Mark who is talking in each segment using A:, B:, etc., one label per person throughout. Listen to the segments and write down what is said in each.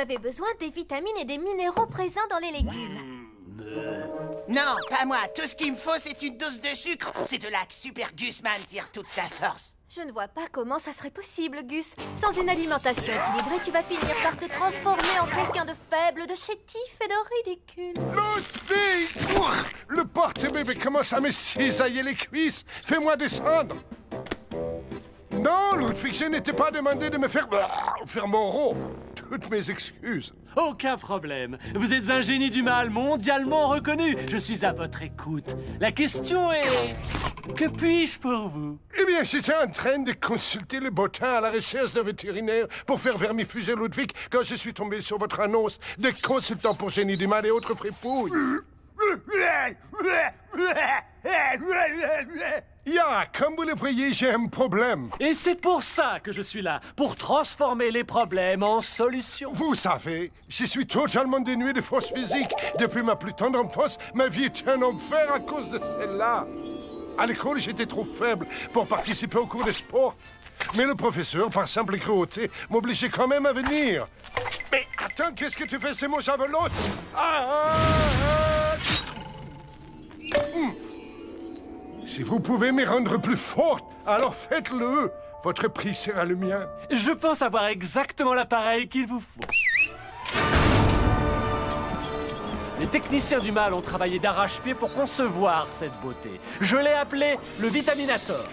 A: avez besoin des vitamines et des minéraux présents dans les légumes.
B: Non, pas moi. Tout ce qu'il me faut, c'est une dose de sucre. C'est de là que Super Gusman tire toute sa force.
A: Je ne vois pas comment ça serait possible, Gus. Sans une alimentation équilibrée, tu vas finir par te transformer en quelqu'un de faible, de chétif et de ridicule.
C: L'autre fille! Le porte-bébé commence à me cisailler les cuisses. Fais-moi descendre. Non, Ludwig, je n'étais pas demandé de me faire mon rôle. Toutes mes excuses.
D: Aucun problème. Vous êtes un génie du mal mondialement reconnu. Je suis à votre écoute. La question est... Que puis-je pour vous?
C: Eh bien, j'étais en train de consulter le bottin à la recherche d'un vétérinaire pour faire vermifuger Ludwig quand je suis tombé sur votre annonce de consultant pour génie du mal et autres fripouilles. Comme vous le voyez, j'ai un problème.
D: Et c'est pour ça que je suis là, pour transformer les problèmes en solutions.
C: Vous savez, je suis totalement dénué de force physique. Depuis ma plus tendre enfance, ma vie est un enfer à cause de celle-là. À l'école, j'étais trop faible pour participer au cours de sport. Mais le professeur, par simple cruauté, m'obligeait quand même à venir. Mais attends, qu'est-ce que tu fais? C'est mon javelote. Si vous pouvez me rendre plus forte, alors faites-le. Votre prix sera le mien.
D: Je pense avoir exactement l'appareil qu'il vous faut. Les techniciens du mal ont travaillé d'arrache-pied pour concevoir cette beauté. Je l'ai appelé le Vitaminator.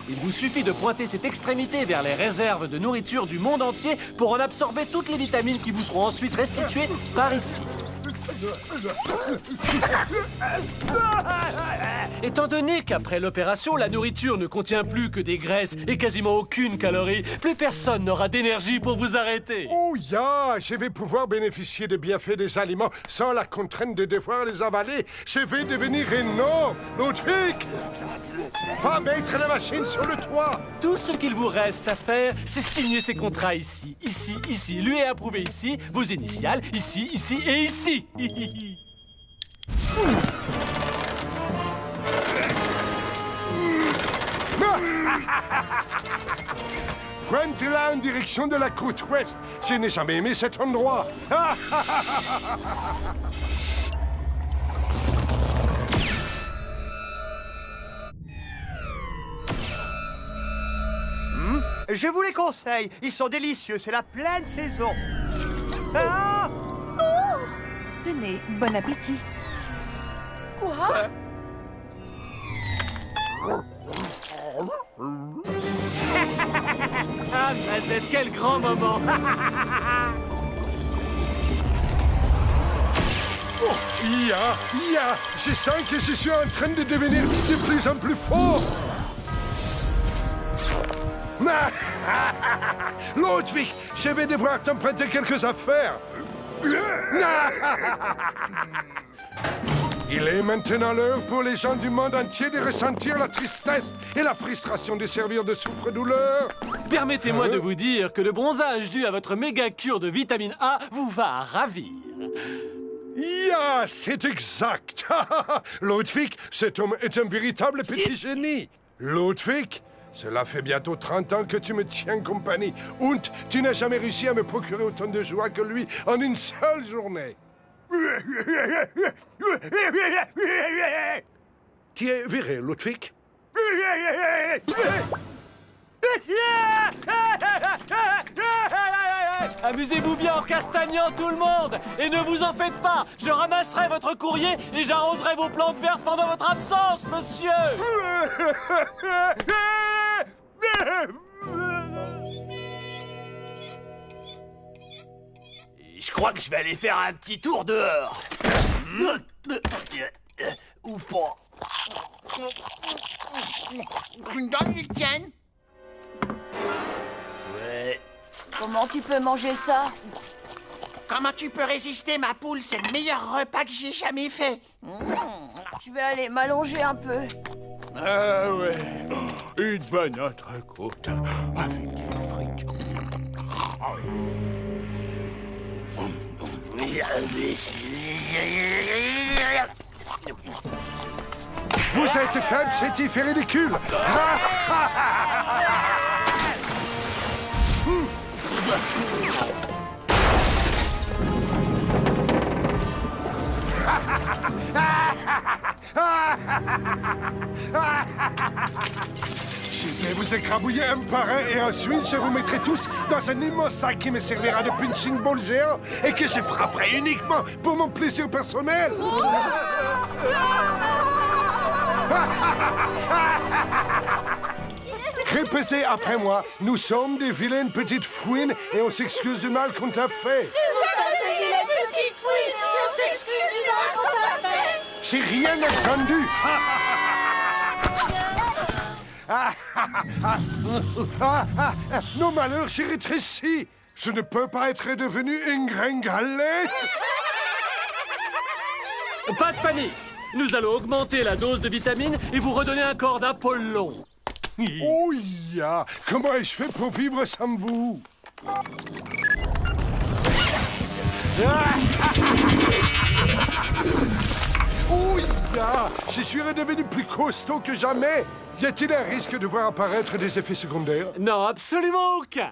D: Il vous suffit de pointer cette extrémité vers les réserves de nourriture du monde entier pour en absorber toutes les vitamines qui vous seront ensuite restituées par ici. Étant donné qu'après l'opération, la nourriture ne contient plus que des graisses et quasiment aucune calorie, plus personne n'aura d'énergie pour vous arrêter.
C: Oh je vais pouvoir bénéficier des bienfaits des aliments sans la contrainte de devoir les avaler. Je vais devenir énorme. Ludwig, va mettre la machine sur le toit.
D: Tout ce qu'il vous reste à faire, c'est signer ces contrats ici, ici, ici. Lui est approuvé ici, vos initiales, ici, ici et ici.
C: Pointe-la en direction de la côte ouest. Je n'ai jamais aimé cet endroit.
E: Je vous les conseille, ils sont délicieux, c'est la pleine saison.
F: Tenez, bon appétit.
A: Quoi?
D: Ah, Mazette, quel grand moment.
C: Je sens que je suis en train de devenir de plus en plus fort. Ludwig, je vais devoir t'emprunter quelques affaires. Il est maintenant l'heure pour les gens du monde entier de ressentir la tristesse et la frustration de servir de souffre-douleur.
D: Permettez-moi de vous dire que le bronzage dû à votre méga cure de vitamine A vous va ravir.
C: C'est exact. Ludwig, cet homme est un véritable petit génie. Ludwig, cela fait bientôt 30 ans que tu me tiens compagnie. Und tu n'as jamais réussi à me procurer autant de joie que lui en une seule journée. Tu es viré, Ludwig.
D: Amusez-vous bien en castagnant tout le monde. Et ne vous en faites pas, je ramasserai votre courrier et j'arroserai vos plantes vertes pendant votre absence, monsieur.
G: Je crois que je vais aller faire un petit tour dehors. Ou pas.
B: Une donne, Lucien?
G: Ouais.
H: Comment tu peux manger ça?
B: Comment tu peux résister, ma poule? C'est le meilleur repas que j'ai jamais fait.
H: Je vais aller m'allonger un peu.
I: Ah ouais, une bonne entrecôte avec des frites.
C: Vous êtes faible, chétif et ridicule. Je vais vous écrabouiller un par un et ensuite je vous mettrai tous dans un immense sac qui me servira de punching ball géant et que je frapperai uniquement pour mon plaisir personnel. Répétez après moi, nous sommes des vilaines petites fouines et on s'excuse du mal qu'on t'a fait. J'ai rien entendu. Nos malheurs, j'ai rétréci. Je ne peux pas être devenu une gringalette.
D: Pas de panique. Nous allons augmenter la dose de vitamines et vous redonner un corps d'Apollon.
C: Oh ya! Comment ai-je fait pour vivre sans vous? Oh ya! Je suis redevenu plus costaud que jamais. Y a-t-il un risque de voir apparaître des effets secondaires?
D: Non, absolument aucun.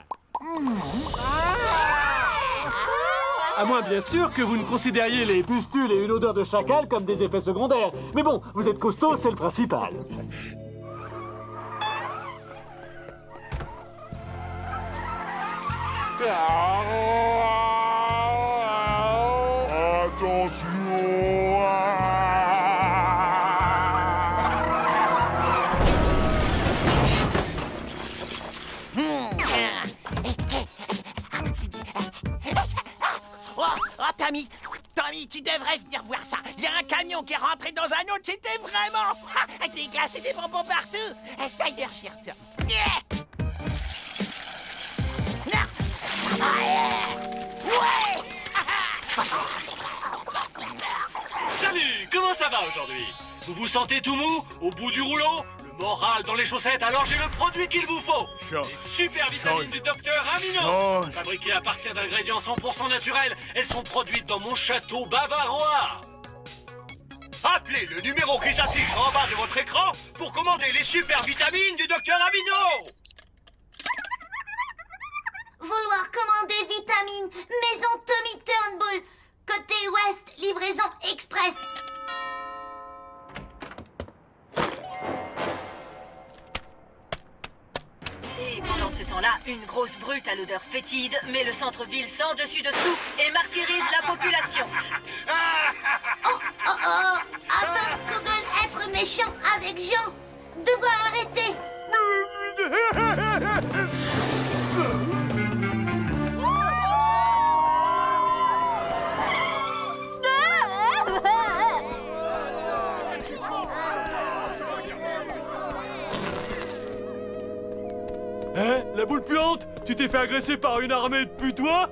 D: À moins, bien sûr, que vous ne considériez les pustules et une odeur de chacal comme des effets secondaires. Mais bon, vous êtes costaud, c'est le principal.
B: Tommy, tu devrais venir voir ça. Il y a un camion qui est rentré dans un autre. C'était vraiment... des glaces et des bonbons partout. D'ailleurs, j'y retourne.
D: Salut, comment ça va aujourd'hui? Vous vous sentez tout mou, au bout du rouleau? Le moral dans les chaussettes? Alors j'ai le produit qu'il vous faut. Les super vitamines du docteur Amino. Fabriquées à partir d'ingrédients 100% naturels, elles sont produites dans mon château bavarois.
E: Appelez le numéro qui s'affiche en bas de votre écran pour commander les super vitamines du docteur Amino.
J: Vouloir commander vitamines, maison Tommy Turnbull. Côté ouest, livraison express.
A: Et pendant ce temps-là, une grosse brute à l'odeur fétide met le centre-ville sans dessus-dessous et martyrise la population.
J: Avant de Google être méchant avec Jean, devoir arrêter.
D: Hein? La boule puante? Tu t'es fait agresser par une armée de putois?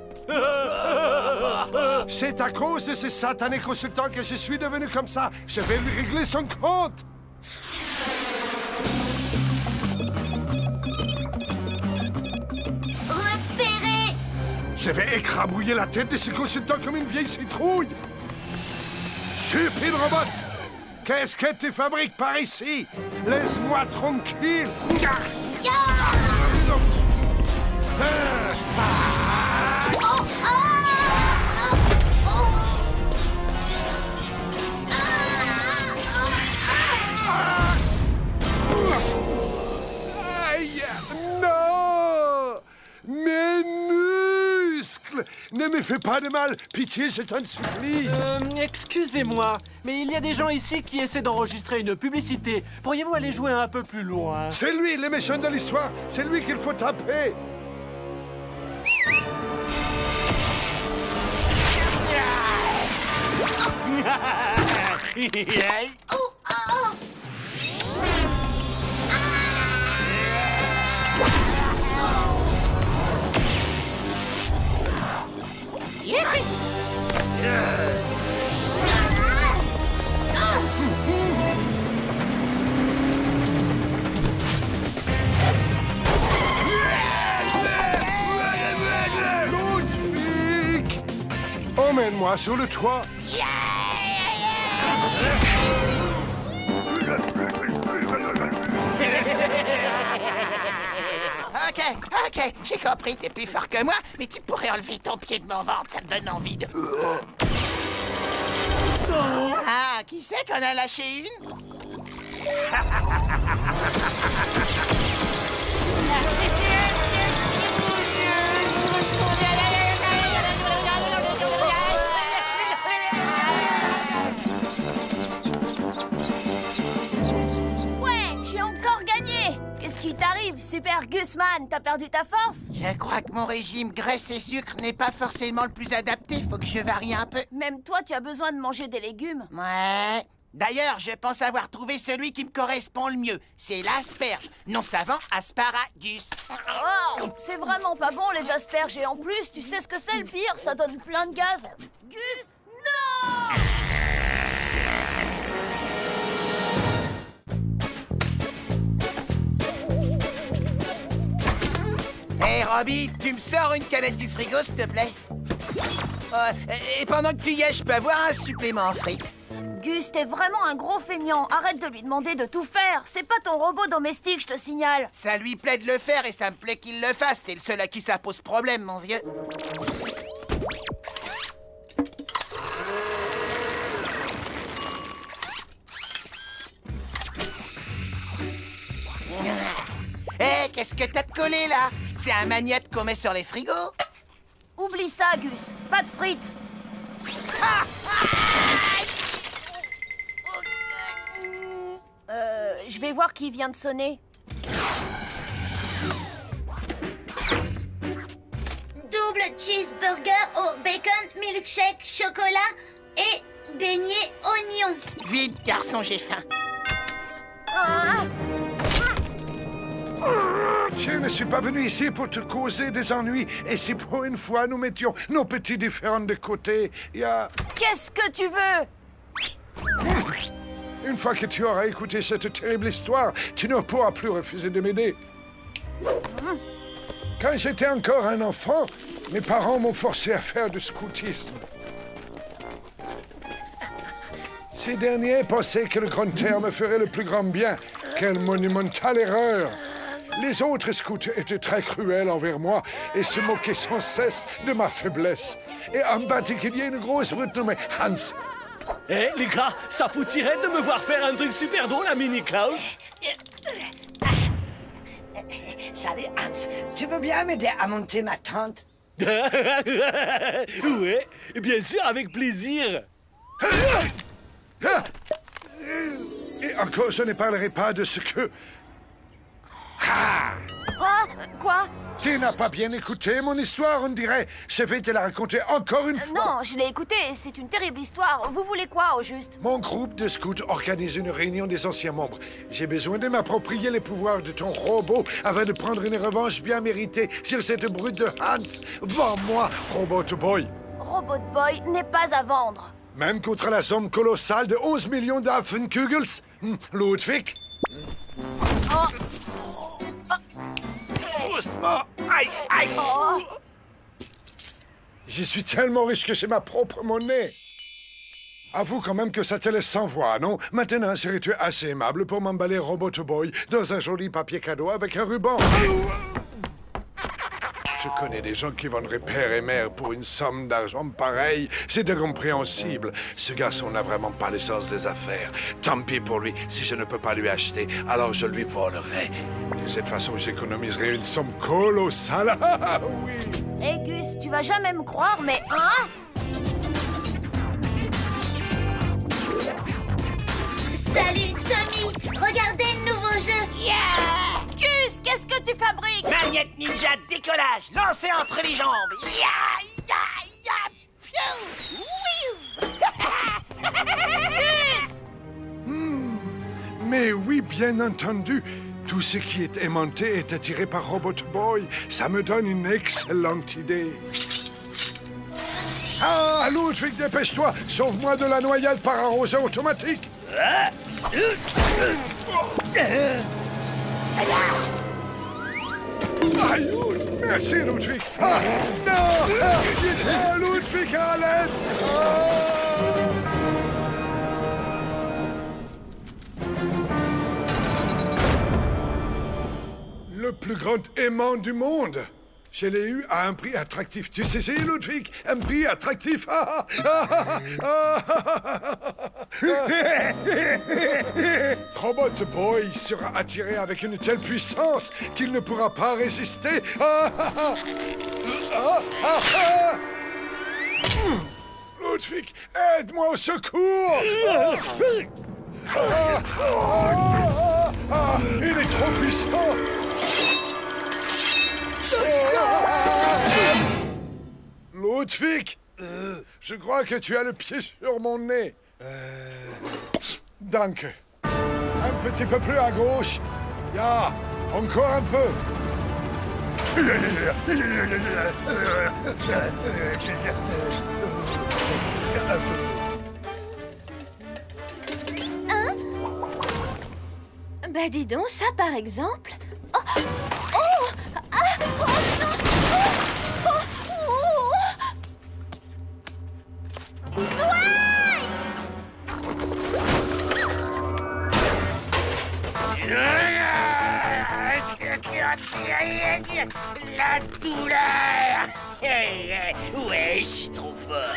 C: C'est à cause de ce satané consultant que je suis devenu comme ça. Je vais lui régler son compte.
J: Repéré.
C: Je vais écrabouiller la tête de ce consultant comme une vieille citrouille. Stupide robot! Qu'est-ce que tu fabriques par ici? Laisse-moi tranquille. Aïe! Non! Mes muscles! Ne me fais pas de mal! Pitié, je t'en supplie!
D: Excusez-moi, mais il y a des gens ici qui essaient d'enregistrer une publicité. Pourriez-vous aller jouer un peu plus loin?
C: C'est lui, le méchant de l'histoire! C'est lui qu'il faut taper! Ludwig! Emmène-moi sur le toit!
B: Ok, j'ai compris, t'es plus fort que moi, mais tu pourrais enlever ton pied de mon ventre, ça me donne envie de... Ah, qui c'est qu'on a lâché une?
H: Ouais, j'ai encore gagné! Qu'est-ce qui t'arrive, Super Gusman? T'as perdu ta force?
B: Je crois que mon régime graisse et sucre n'est pas forcément le plus adapté. Faut que je varie un peu.
H: Même toi, tu as besoin de manger des légumes.
B: Ouais. D'ailleurs, je pense avoir trouvé celui qui me correspond le mieux. C'est l'asperge. Non savant, asparagus.
H: Oh, c'est vraiment pas bon, les asperges. Et en plus, tu sais ce que c'est le pire? Ça donne plein de gaz. Gus, non!
B: Hé, Robbie, tu me sors une canette du frigo, s'il te plaît? Et pendant que tu y es, je peux avoir un supplément en frites?
H: Gus, t'es vraiment un gros feignant. Arrête de lui demander de tout faire. C'est pas ton robot domestique, je te signale.
B: Ça lui plaît de le faire et ça me plaît qu'il le fasse. T'es le seul à qui ça pose problème, mon vieux. Hé, qu'est-ce que t'as de collé, là? C'est un magnète qu'on met sur les frigos?
H: Oublie ça, Gus. Pas de frites. Je vais voir qui vient de sonner.
J: Double cheeseburger au bacon, milkshake, chocolat et beignet oignon.
B: Vite, garçon, j'ai faim.
H: Ah!
C: Je ne suis pas venu ici pour te causer des ennuis. Et si pour une fois nous mettions nos petits différends de côté, il y a...
H: Qu'est-ce que tu veux?
C: Une fois que tu auras écouté cette terrible histoire, tu ne pourras plus refuser de m'aider. Quand j'étais encore un enfant, mes parents m'ont forcé à faire du scoutisme. Ces derniers pensaient que le grand air me ferait le plus grand bien. Quelle monumentale erreur! Les autres scouts étaient très cruels envers moi et se moquaient sans cesse de ma faiblesse. Et en particulier une grosse brute nommée Hans.
G: Eh, les gars, ça vous tirait de me voir faire un truc super drôle à Mini Klaus?
K: Salut Hans, tu veux bien m'aider à monter ma tente?
G: Ouais, bien sûr, avec plaisir.
C: Et encore, je ne parlerai pas de ce que...
H: Ah, quoi?
C: Tu n'as pas bien écouté mon histoire, on dirait. Je vais te la raconter encore une fois.
H: Non, je l'ai écouté, c'est une terrible histoire. Vous voulez quoi, au juste?
C: Mon groupe de scouts organise une réunion des anciens membres. J'ai besoin de m'approprier les pouvoirs de ton robot afin de prendre une revanche bien méritée sur cette brute de Hans. Vends-moi, Robot Boy.
H: Robot Boy n'est pas à vendre.
C: Même contre la somme colossale de 11 millions d'Affenkugels, Ludwig.
B: Doucement! Aïe, aïe!
H: Oh.
C: Je suis tellement riche que j'ai ma propre monnaie. Avoue quand même que ça te laisse sans voix, non? Maintenant, serais-tu assez aimable pour m'emballer Robot Boy dans un joli papier cadeau avec un ruban? Je connais des gens qui venderaient père et mère pour une somme d'argent pareille. C'est incompréhensible. Ce garçon n'a vraiment pas le sens des affaires. Tant pis pour lui. Si je ne peux pas lui acheter, alors je lui volerai. De cette façon, j'économiserai une somme colossale. Ah oui!
H: Hé, Gus, tu vas jamais me croire, mais hein?
J: Salut Tommy, regardez le nouveau jeu.
H: Yeah! Gus, qu'est-ce que tu fabriques?
B: Magnette ninja décollage, lancé entre les jambes. Ya, ya, ya,
H: Gus!
C: Mais oui, bien entendu. Tout ce qui est aimanté est attiré par Robot Boy. Ça me donne une excellente idée. Ah, Ludwig, dépêche-toi. Sauve-moi de la noyade par arroseur automatique. Aïe, merci, Ludwig. Ah, non! Ah, Ludwig, à l'aide! Le plus grand aimant du monde. Je l'ai eu à un prix attractif. Tu sais, c'est Ludwig, un prix attractif. Robot Boy sera attiré avec une telle puissance qu'il ne pourra pas résister. Ah, ah, ah. Ah, ah, ah. Ludwig, aide-moi au secours! Ah, ah, ah, ah, il est trop puissant! Ludwig, je crois que tu as le pied sur mon nez. Danke. Un petit peu plus à gauche. Ya, encore un peu.
A: Hein? Bah dis donc, ça par exemple. Oh! Oh! Ah! Oh non! Oh! Oh! Oh!
B: La douleur! Ouais, je suis trop fort.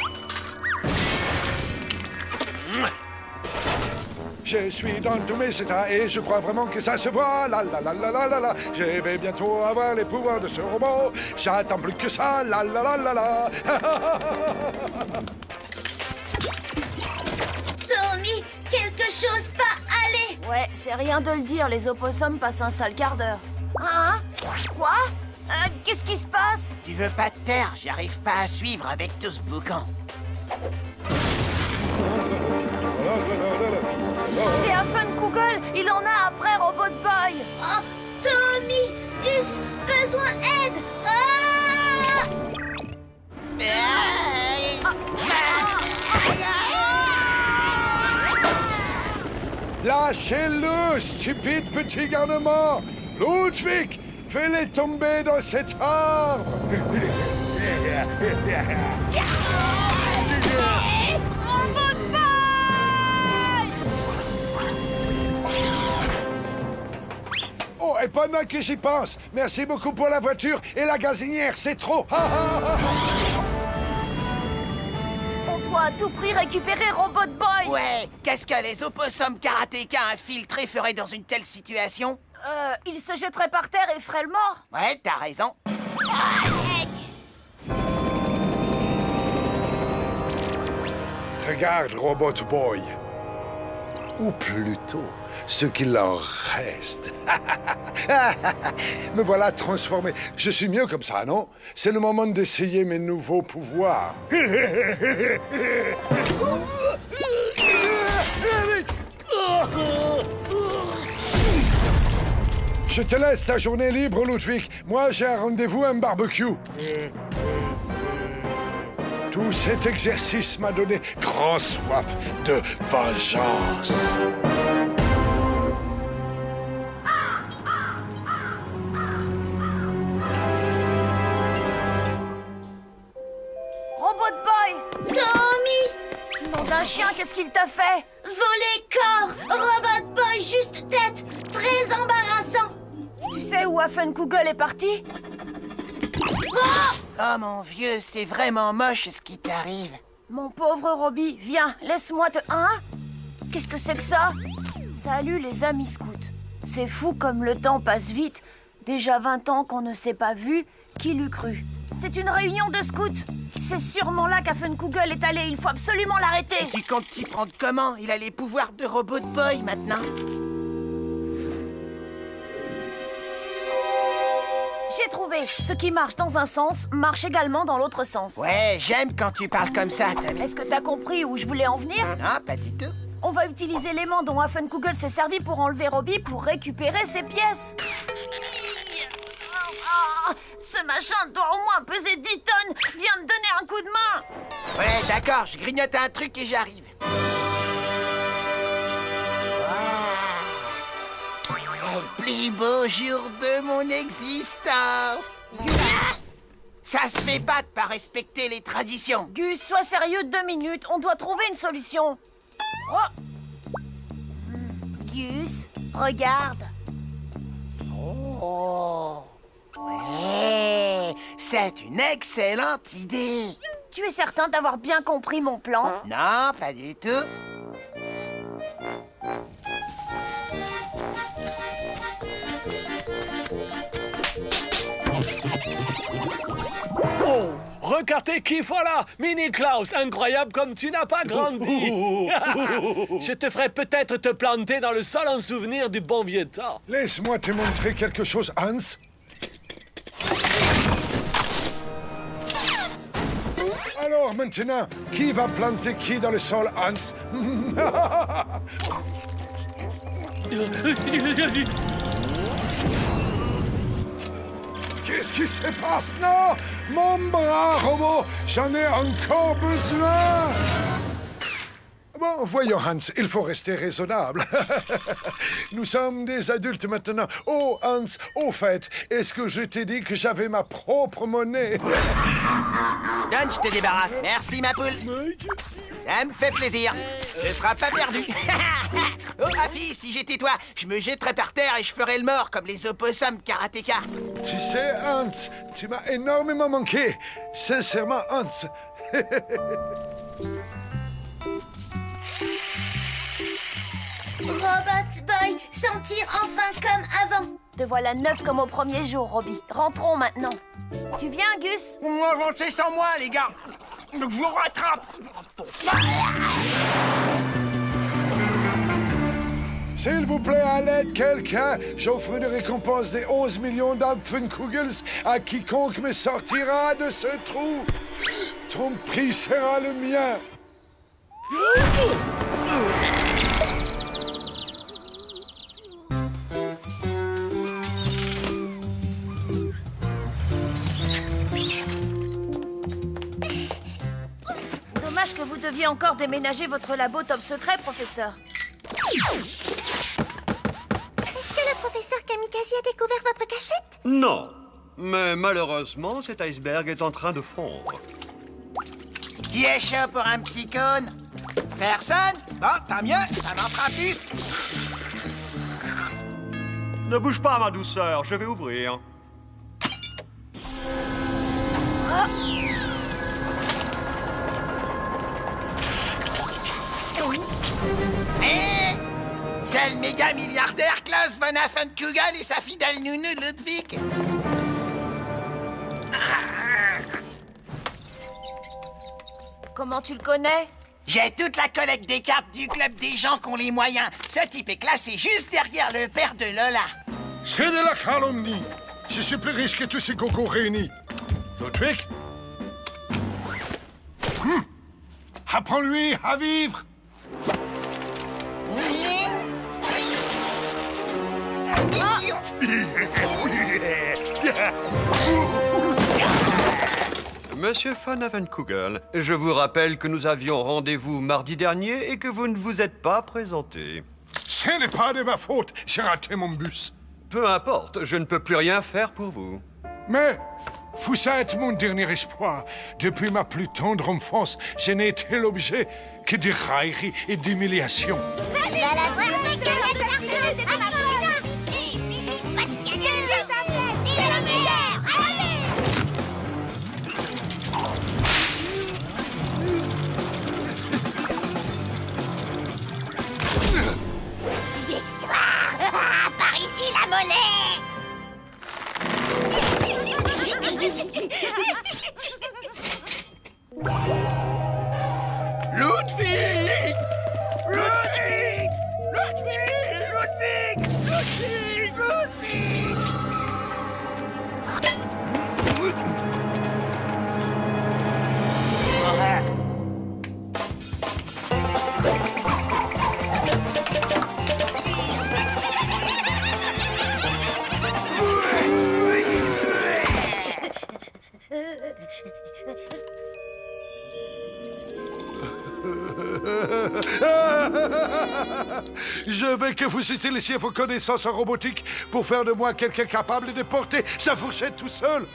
C: Je suis dans tous mes états et je crois vraiment que ça se voit. La la la la la la la. Je vais bientôt avoir les pouvoirs de ce robot. J'attends plus que ça. La la la la la.
J: Tommy, quelque chose va aller.
H: Ouais, c'est rien de le dire, les opossums passent un sale quart d'heure. Hein? Quoi? Qu'est-ce qui se passe?
B: Tu veux pas te taire? J'arrive pas à suivre avec tout ce boucan.
H: C'est Affenkugel, il en a après Robot Boy.
J: Oh, Tommy, Gus, besoin d'aide. Ah!
C: Lâchez-le, stupide petit garnement. Ludwig, fais-les tomber dans cet arbre. Oh, et pendant que j'y pense, merci beaucoup pour la voiture et la gazinière, c'est trop.
H: On doit à tout prix récupérer Robot Boy.
B: Ouais, qu'est-ce que les opossums karatékas infiltrés feraient dans une telle situation?
H: Il se jetterait par terre et ferait le mort.
B: Ouais, t'as raison.
C: Regarde, Robot Boy. Ou plutôt, ce qu'il en reste. Me voilà transformé. Je suis mieux comme ça, non? C'est le moment d'essayer mes nouveaux pouvoirs. Je te laisse ta journée libre, Ludwig. Moi, j'ai un rendez-vous à un barbecue. Tout cet exercice m'a donné grand soif de vengeance.
H: Robot Boy!
J: Tommy!
H: Nom d'un chien, qu'est-ce qu'il t'a fait?
J: Voler corps! Robot Boy, juste tête! Très embarrassant!
H: Tu sais où Affenkugel est parti?
B: Oh mon vieux, c'est vraiment moche ce qui t'arrive.
H: Mon pauvre Robbie, viens, laisse-moi te... Hein? Qu'est-ce que c'est que ça? Salut les amis scouts. C'est fou comme le temps passe vite. Déjà 20 ans qu'on ne s'est pas vu. Qui l'eût cru? C'est une réunion de scouts. C'est sûrement là qu'Affenkugel est allé. Il faut absolument l'arrêter.
B: Et tu comptes t'y prendre comment? Il a les pouvoirs de Robot Boy maintenant.
H: J'ai trouvé. Ce qui marche dans un sens marche également dans l'autre sens.
B: Ouais, j'aime quand tu parles comme ça, Tommy.
H: Est-ce que t'as compris où je voulais en venir?
B: Non, pas du tout.
H: On va utiliser l'aimant dont Affenkugel s'est servi pour enlever Robbie pour récupérer ses pièces. Ce machin doit au moins peser 10 tonnes. Viens me donner un coup de main.
B: Ouais, d'accord, je grignote un truc et j'arrive. C'est le plus beau jour de mon existence. Ça se fait pas de pas respecter les traditions.
H: Gus, sois sérieux 2 minutes. On doit trouver une solution. Oh. Gus, regarde.
B: Oh. Ouais, c'est une excellente idée.
H: Tu es certain d'avoir bien compris mon plan?
B: Non, pas du tout.
G: Regardez qui voilà! Mini Klaus, incroyable comme tu n'as pas grandi! Je te ferai peut-être te planter dans le sol en souvenir du bon vieux temps.
C: Laisse-moi te montrer quelque chose, Hans. Alors maintenant, qui va planter qui dans le sol, Hans? Qu'est-ce qui se passe? Non! Mon bras, robot! J'en ai encore besoin! Bon, voyons, Hans, il faut rester raisonnable. Nous sommes des adultes maintenant. Oh, Hans, au fait, est-ce que je t'ai dit que j'avais ma propre monnaie?
B: Donne, je te débarrasse. Merci, ma poule. Ça me fait plaisir. Ce sera pas perdu. Oh, Afi, si j'étais toi, je me jetterais par terre et je ferais le mort comme les opossums karatéka.
C: Tu sais, Hans, tu m'as énormément manqué. Sincèrement, Hans.
J: Robot Boy, sentir enfin comme avant.
H: Te voilà neuf comme au premier jour, Robbie. Rentrons maintenant. Tu viens, Gus?
B: Vous m'avancez sans moi, les gars. Je vous rattrape.
C: S'il vous plaît, à l'aide, quelqu'un, j'offre une récompense de 11 millions d'Apfelkugels à quiconque me sortira de ce trou. Ton prix sera le mien.
H: Dommage que vous deviez encore déménager votre labo top secret, professeur.
J: Est-ce que le professeur Kamikaze a découvert votre cachette?
E: Non. Mais malheureusement, cet iceberg est en train de fondre.
B: Qui est chaud pour un petit cône? Personne? Bon, tant mieux, ça m'en fera plus.
E: Ne bouge pas, ma douceur, je vais ouvrir.
B: Eh! C'est le méga milliardaire Klaus von Affenkugel et sa fidèle nounou Ludwig.
H: Comment tu le connais?
B: J'ai toute la collecte des cartes du club des gens qui ont les moyens. Ce type est classé juste derrière le père de Lola.
C: C'est de la calomnie. Je suis plus riche que tous ces cocos réunis. Ludwig? Apprends-lui à vivre.
E: Monsieur von Affenkugel, je vous rappelle que nous avions rendez-vous mardi dernier et que vous ne vous êtes pas présenté.
C: Ce n'est pas de ma faute, j'ai raté mon bus.
E: Peu importe, je ne peux plus rien faire pour vous.
C: Mais vous êtes mon dernier espoir. Depuis ma plus tendre enfance, je n'ai été l'objet que de railleries et d'humiliations.
J: Par ici, la monnaie!
B: Ludwig! Ludwig! Ludwig! Ludwig! Ludwig! Ludwig!
C: Je veux que vous utilisiez vos connaissances en robotique pour faire de moi quelqu'un capable de porter sa fourchette tout seul.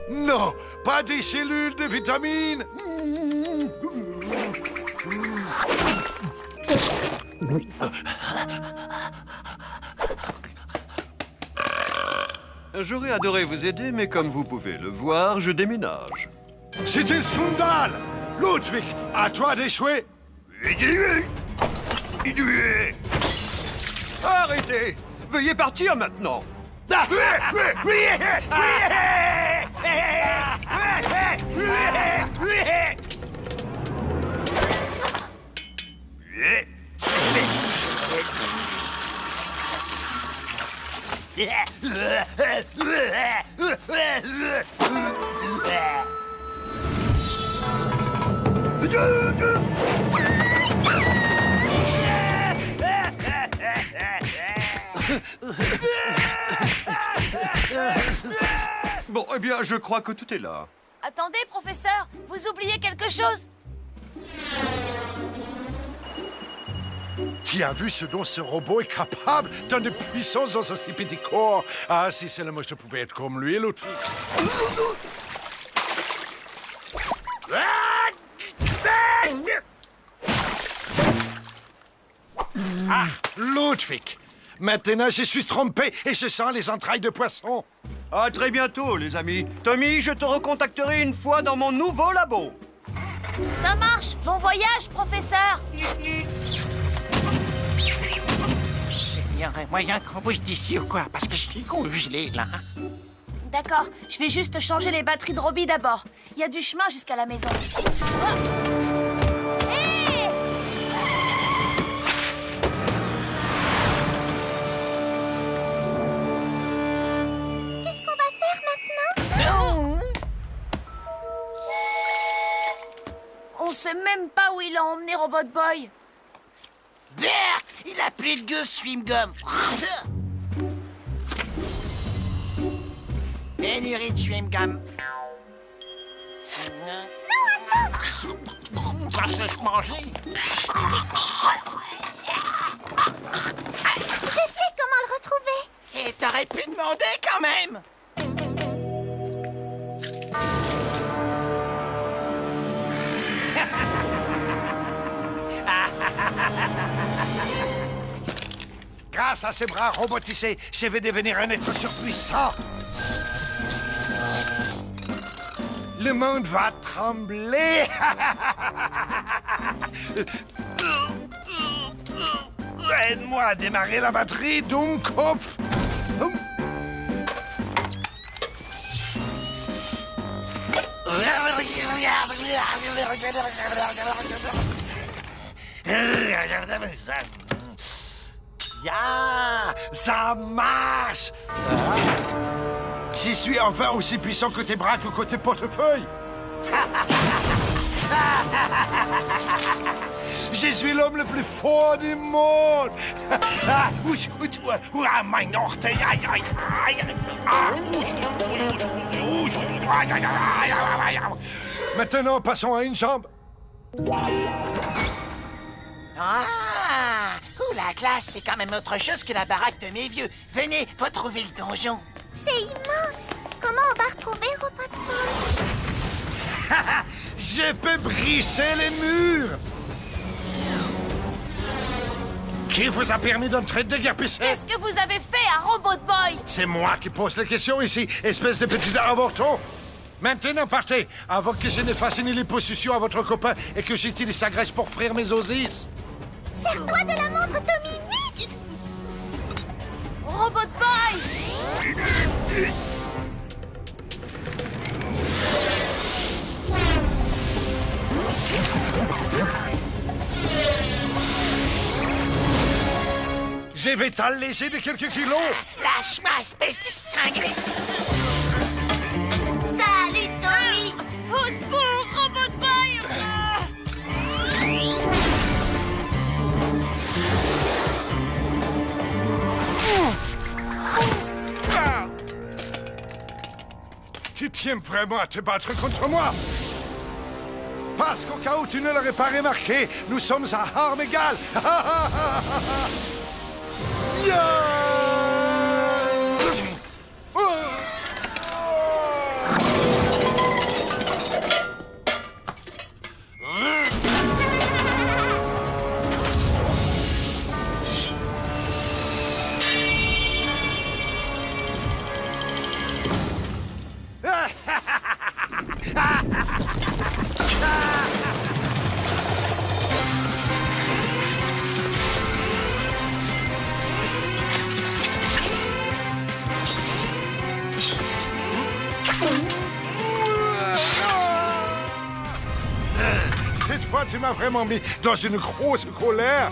C: Non, pas des cellules de vitamines.
E: J'aurais adoré vous aider, mais comme vous pouvez le voir, je déménage.
C: C'est un scandale. Ludwig, à toi d'échouer.
E: Arrêtez! Veuillez partir maintenant! Bon, eh bien, je crois que tout est là.
H: Attendez, professeur, vous oubliez quelque chose.
C: Tu as vu ce dont ce robot est capable? Tant de puissance dans ce si petit corps. Ah, si seulement je pouvais être comme lui, l'autre fille. Ah, Ludwig. Maintenant, je suis trompé et je sens les entrailles de poisson.
E: À très bientôt, les amis. Tommy, je te recontacterai une fois dans mon nouveau labo.
H: Ça marche. Bon voyage, professeur.
B: Il y aurait moyen qu'on bouge d'ici ou quoi? Parce que je suis congelé, là.
H: D'accord, je vais juste changer les batteries de Robbie d'abord. Il y a du chemin jusqu'à la maison. Hé!
J: Qu'est-ce qu'on va faire maintenant?
H: On sait même pas où il a emmené Robot Boy.
B: Berk! Il a plus de gueule, Swimgum. Pénurie de Swimgum. Non, attends! Ça sait se manger.
J: Je sais comment le retrouver.
B: Et t'aurais pu demander quand même!
C: Grâce à ces bras robotisés, je vais devenir un être surpuissant. Le monde va trembler. Aide-moi à démarrer la batterie, Dummkopf. Ya, ça marche. Je suis enfin aussi puissant côté bras que côté portefeuille. Je suis l'homme le plus fort du monde. Maintenant, passons à une jambe.
B: Ah! Ouh, la classe, c'est quand même autre chose que la baraque de mes vieux. Venez, faut trouver le donjon.
J: C'est immense. Comment on va retrouver Robot Boy?
C: Je peux briser les murs. Qui vous a permis d'entrer de déguerpissé?
H: Qu'est-ce que vous avez fait à Robot Boy?
C: C'est moi qui pose les questions ici, espèce de petit avorton. Maintenant, partez, avant que je ne fasse une liposuction à votre copain et que j'utilise sa graisse pour frire mes osis.
J: Sers-toi de la montre, Tommy, vite!
H: Robot Boy!
C: Je vais t'alléger de quelques kilos.
B: Lâche-moi, espèce de cinglé.
J: Salut, Tommy!
H: Au secours, Robot Boy!
C: Tu tiens vraiment à te battre contre moi? Parce qu'au cas où tu ne l'aurais pas remarqué, nous sommes à armes égales. fois, tu m'as vraiment mis dans une grosse colère.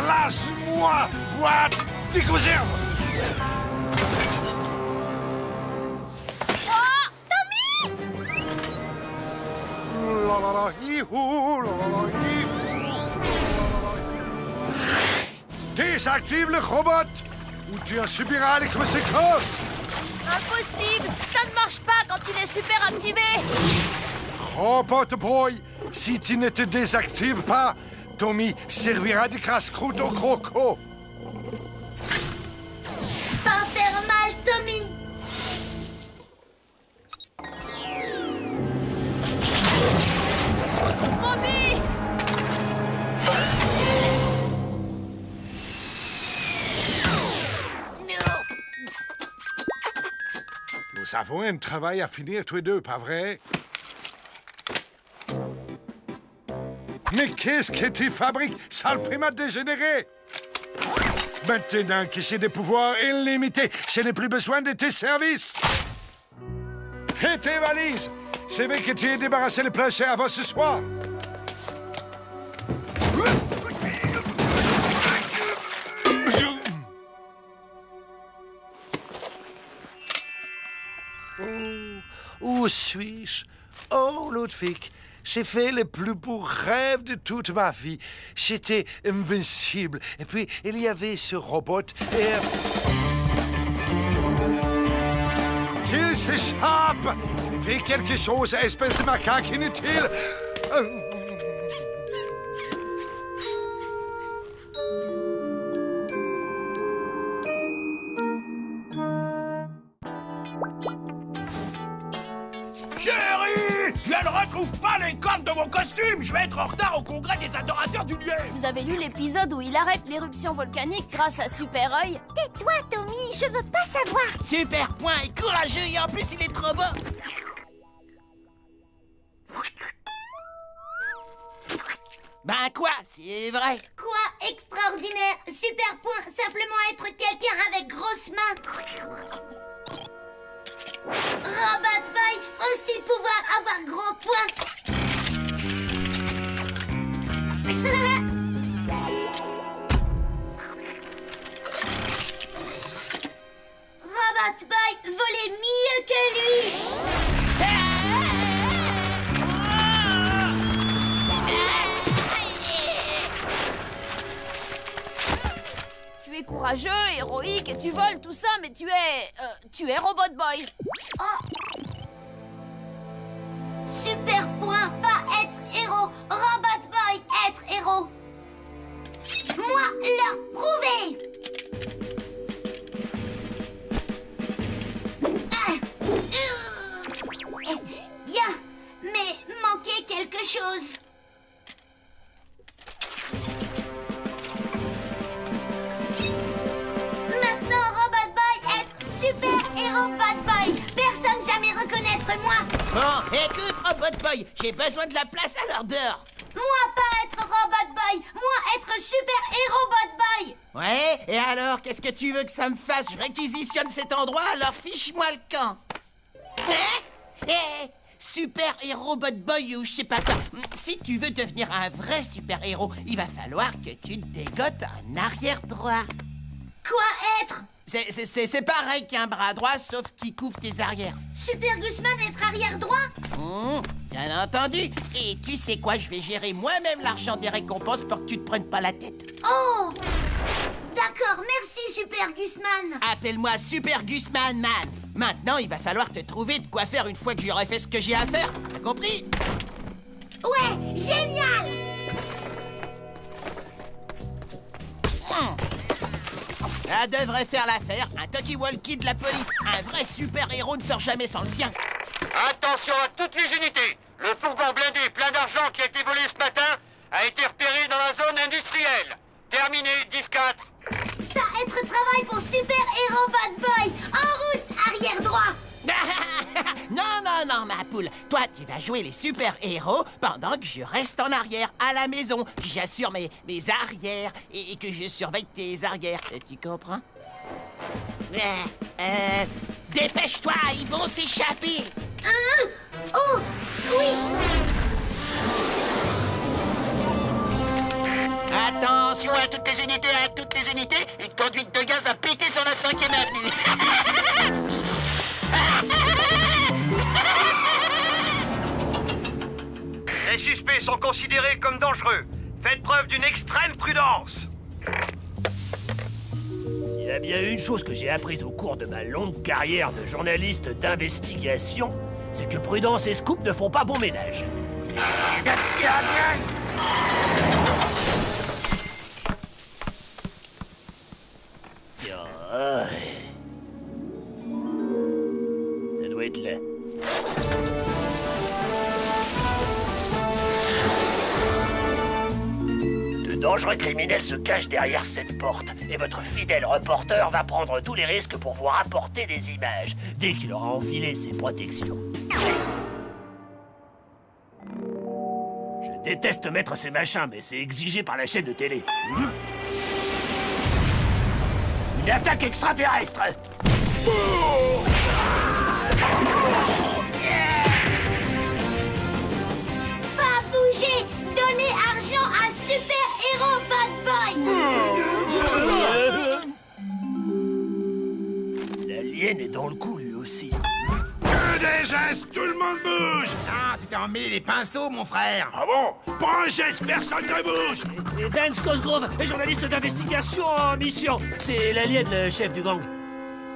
C: Lâche-moi, boîte des conserves.
J: Oh, Tommy!
C: La la la, hi-hou, la la la, hi-hou. Désactive le robot ou tu en subiras les conséquences.
H: Impossible! Ça ne marche pas quand il est super activé!
C: Robot Boy, si tu ne te désactives pas, Tommy servira de casse-croûte au croco.
J: Pas faire mal, Tommy!
H: Robbie!
C: Nous avons un travail à finir tous les deux, pas vrai? Mais qu'est-ce que tu fabriques, sale primate dégénéré? Maintenant que j'ai des pouvoirs illimités, je n'ai plus besoin de tes services. Fais tes valises. Je veux que tu aies débarrassé le plancher avant ce soir. Où suis-je? Oh, Ludwig, j'ai fait le plus beau rêve de toute ma vie. J'étais invincible. Et puis, il y avait ce robot et... Il s'échappe! Fais quelque chose, espèce de macaque inutile!
I: Chérie, je ne retrouve pas les cornes de mon costume. Je vais être en retard au congrès des adorateurs du lien.
H: Vous avez lu l'épisode où il arrête l'éruption volcanique grâce à Super Œil?
J: Tais-toi, Tommy, je veux pas savoir.
B: Super point et courageux et en plus il est trop beau. Ben quoi, c'est vrai.
J: Quoi extraordinaire. Super point, simplement être quelqu'un avec grosses mains. Robot Boy, aussi pouvoir avoir gros poings. Robot Boy, voler mieux que lui.
H: Tu es courageux, héroïque et tu voles tout ça, mais tu es Robot Boy.
J: Oh. Super point, pas être héros. Robot Boy, être héros. Moi, leur prouver. Bien, mais manquait quelque chose. Maintenant, Robot Boy, être super-héros Bad Boy. Personne jamais reconnaître moi.
B: Bon, écoute, Robot Boy, j'ai besoin de la place alors dehors.
J: Moi, pas être Robot Boy. Moi, être super-héros Bad Boy.
B: Ouais, et alors, qu'est-ce que tu veux que ça me fasse? Je réquisitionne cet endroit, alors fiche-moi le camp. Hein? Super-héros Bad Boy ou je sais pas quoi. Si tu veux devenir un vrai super-héros, il va falloir que tu te dégotes un arrière droit.
J: Quoi être?
B: C'est pareil qu'un bras droit, sauf qu'il couvre tes arrières.
J: Super Gusman être arrière droit?
B: Bien entendu. Et tu sais quoi, je vais gérer moi-même l'argent des récompenses pour que tu te prennes pas la tête.
J: Oh! D'accord, merci Super Gusman.
B: Appelle-moi Super Gusman Man. Maintenant, il va falloir te trouver de quoi faire une fois que j'aurai fait ce que j'ai à faire. T'as compris?
J: Ouais, génial!
B: Ça devrait faire l'affaire. Un talkie-walkie de la police. Un vrai super-héros ne sort jamais sans le sien.
L: Attention à toutes les unités. Le fourgon blindé plein d'argent qui a été volé ce matin a été repéré dans la zone industrielle. Terminé, 10-4.
J: Ça être travail pour Super Héros Bad Boy. En route, arrière droit.
B: Non, ma poule. Toi, tu vas jouer les super-héros pendant que je reste en arrière, à la maison. J'assure mes arrières et que je surveille tes arrières. Tu comprends? Dépêche-toi, ils vont s'échapper.
J: Hein? Oh, oui.
B: Attention à toutes les unités, une conduite de gaz a pété sur la 5e avenue.
L: Les suspects sont considérés comme dangereux. Faites preuve d'une extrême prudence.
G: S'il y a bien une chose que j'ai apprise au cours de ma longue carrière de journaliste d'investigation, c'est que Prudence et Scoop ne font pas bon ménage. Ça doit être là. De dangereux criminels se cachent derrière cette porte, et votre fidèle reporter va prendre tous les risques pour vous rapporter des images, dès qu'il aura enfilé ses protections. Je déteste mettre ces machins, mais c'est exigé par la chaîne de télé. Une attaque extraterrestre!
J: Pas bouger! Donnez argent à Super Héros Bad Boy!
G: L'alien est dans le coup, lui aussi.
I: Que des gestes, tout le monde bouge!
B: Ah, tu t'es emmêlé les pinceaux, mon frère.
I: Ah bon? Pas un geste, personne ne bouge!
G: Et Vance Cosgrove est journaliste d'investigation en mission. C'est l'alien, le chef du gang.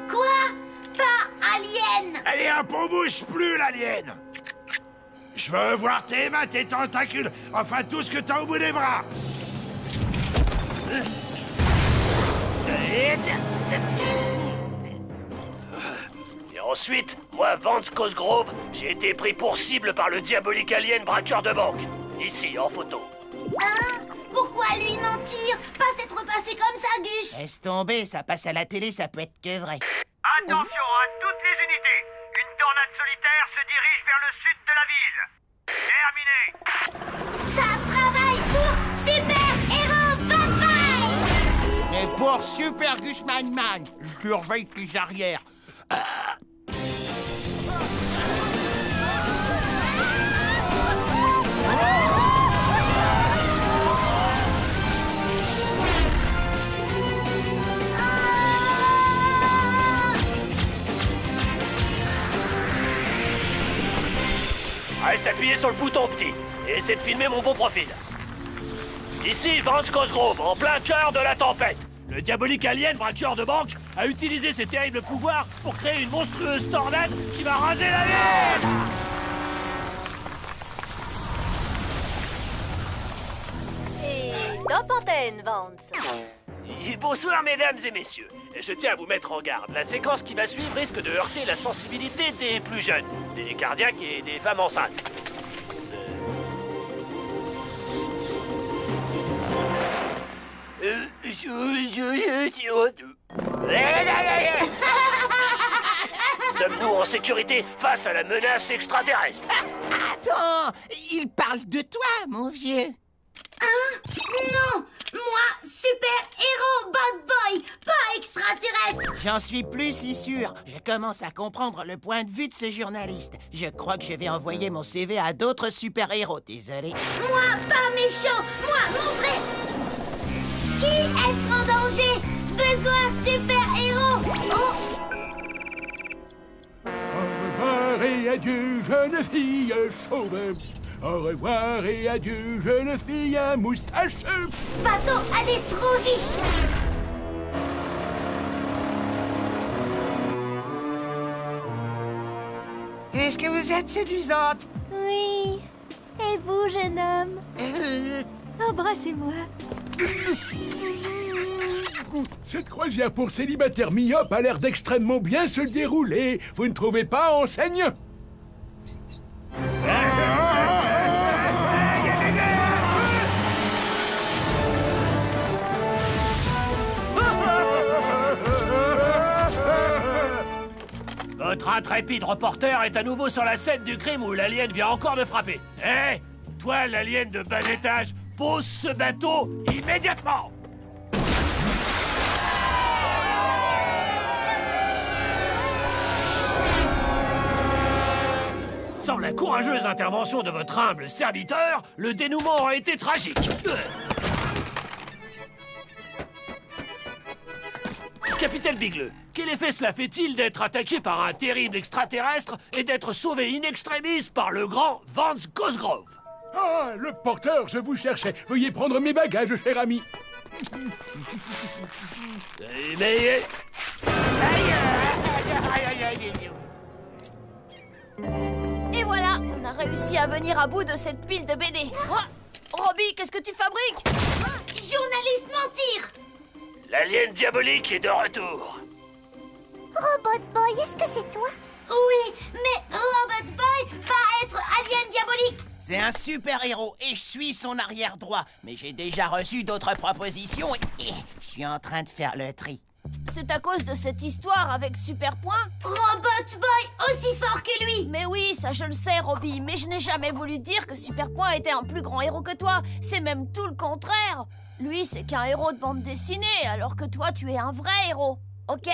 J: Quoi? Pas alien!
I: Allez, hop, on bouge plus, l'alien! Je veux voir tes mains, tes tentacules, enfin tout ce que t'as au bout des bras!
G: Et ensuite, moi, Vance Cosgrove, j'ai été pris pour cible par le diabolique alien braqueur de banque. Ici, en photo.
J: Hein? Pourquoi lui mentir? Pas s'être passé comme ça, Gus!
B: Laisse tomber, ça passe à la télé, ça peut être que vrai.
L: Attention à toutes les unités. Une tornade solitaire se dirige vers le sud de la ville. Terminé.
J: Ça travaille pour Super Héros Bad Boy!
B: Mais pour Super Gusman Man, je surveille tes arrières.
G: Reste appuyé sur le bouton, petit, et essaie de filmer mon bon profil. Ici, Vance Cosgrove, en plein cœur de la tempête. Le diabolique alien braqueur de banque a utilisé ses terribles pouvoirs pour créer une monstrueuse tornade qui va raser la ville.
A: Et top antenne, Vance.
G: Bonsoir, mesdames et messieurs. Je tiens à vous mettre en garde. La séquence qui va suivre risque de heurter la sensibilité des plus jeunes, des cardiaques et des femmes enceintes. Sommes-nous en sécurité face à la menace extraterrestre?
B: Attends, il parle de toi, mon vieux.
J: Hein? Non! Moi, Super Héros Bad Boy, pas extraterrestre!
B: J'en suis plus si sûr. Je commence à comprendre le point de vue de ce journaliste. Je crois que je vais envoyer mon CV à d'autres super-héros. Désolé.
J: Moi, pas méchant! Moi, montrez! Qui est en danger? Besoin super-héros! Oh!
M: Au revoir et adieu, jeune fille chauve. Au revoir et adieu, jeune fille à moustache.
J: Va-t-on aller trop vite?
B: Est-ce que vous êtes séduisante?
A: Oui. Et vous, jeune homme? Embrassez-moi.
M: Cette croisière pour célibataires myopes a l'air d'extrêmement bien se dérouler. Vous ne trouvez pas, enseigne?
G: Votre intrépide reporter est à nouveau sur la scène du crime où l'alien vient encore de frapper. Hé, toi, l'alien de bas étage, pose ce bateau immédiatement! Sans la courageuse intervention de votre humble serviteur, le dénouement aurait été tragique. Capitaine Bigleux, quel effet cela fait-il d'être attaqué par un terrible extraterrestre et d'être sauvé in extremis par le grand Vance Cosgrove?
M: Ah, le porteur, je vous cherchais. Veuillez prendre mes bagages, cher ami.
G: Mais...
H: Et voilà, on a réussi à venir à bout de cette pile de BD. Oh, Robbie, qu'est-ce que tu fabriques?
J: Journaliste mentir!
G: L'alien diabolique est de retour.
J: Robot Boy, est-ce que c'est toi? Oui, mais Robot Boy va être alien diabolique.
B: C'est un super-héros et je suis son arrière droit. Mais j'ai déjà reçu d'autres propositions et je suis en train de faire le tri.
H: C'est à cause de cette histoire avec Superpoint?
J: Robot Boy aussi fort que lui.
H: Mais oui, ça je le sais, Robbie, mais je n'ai jamais voulu dire que Superpoint était un plus grand héros que toi. C'est même tout le contraire. Lui, c'est qu'un héros de bande dessinée, alors que toi, tu es un vrai héros. Ok?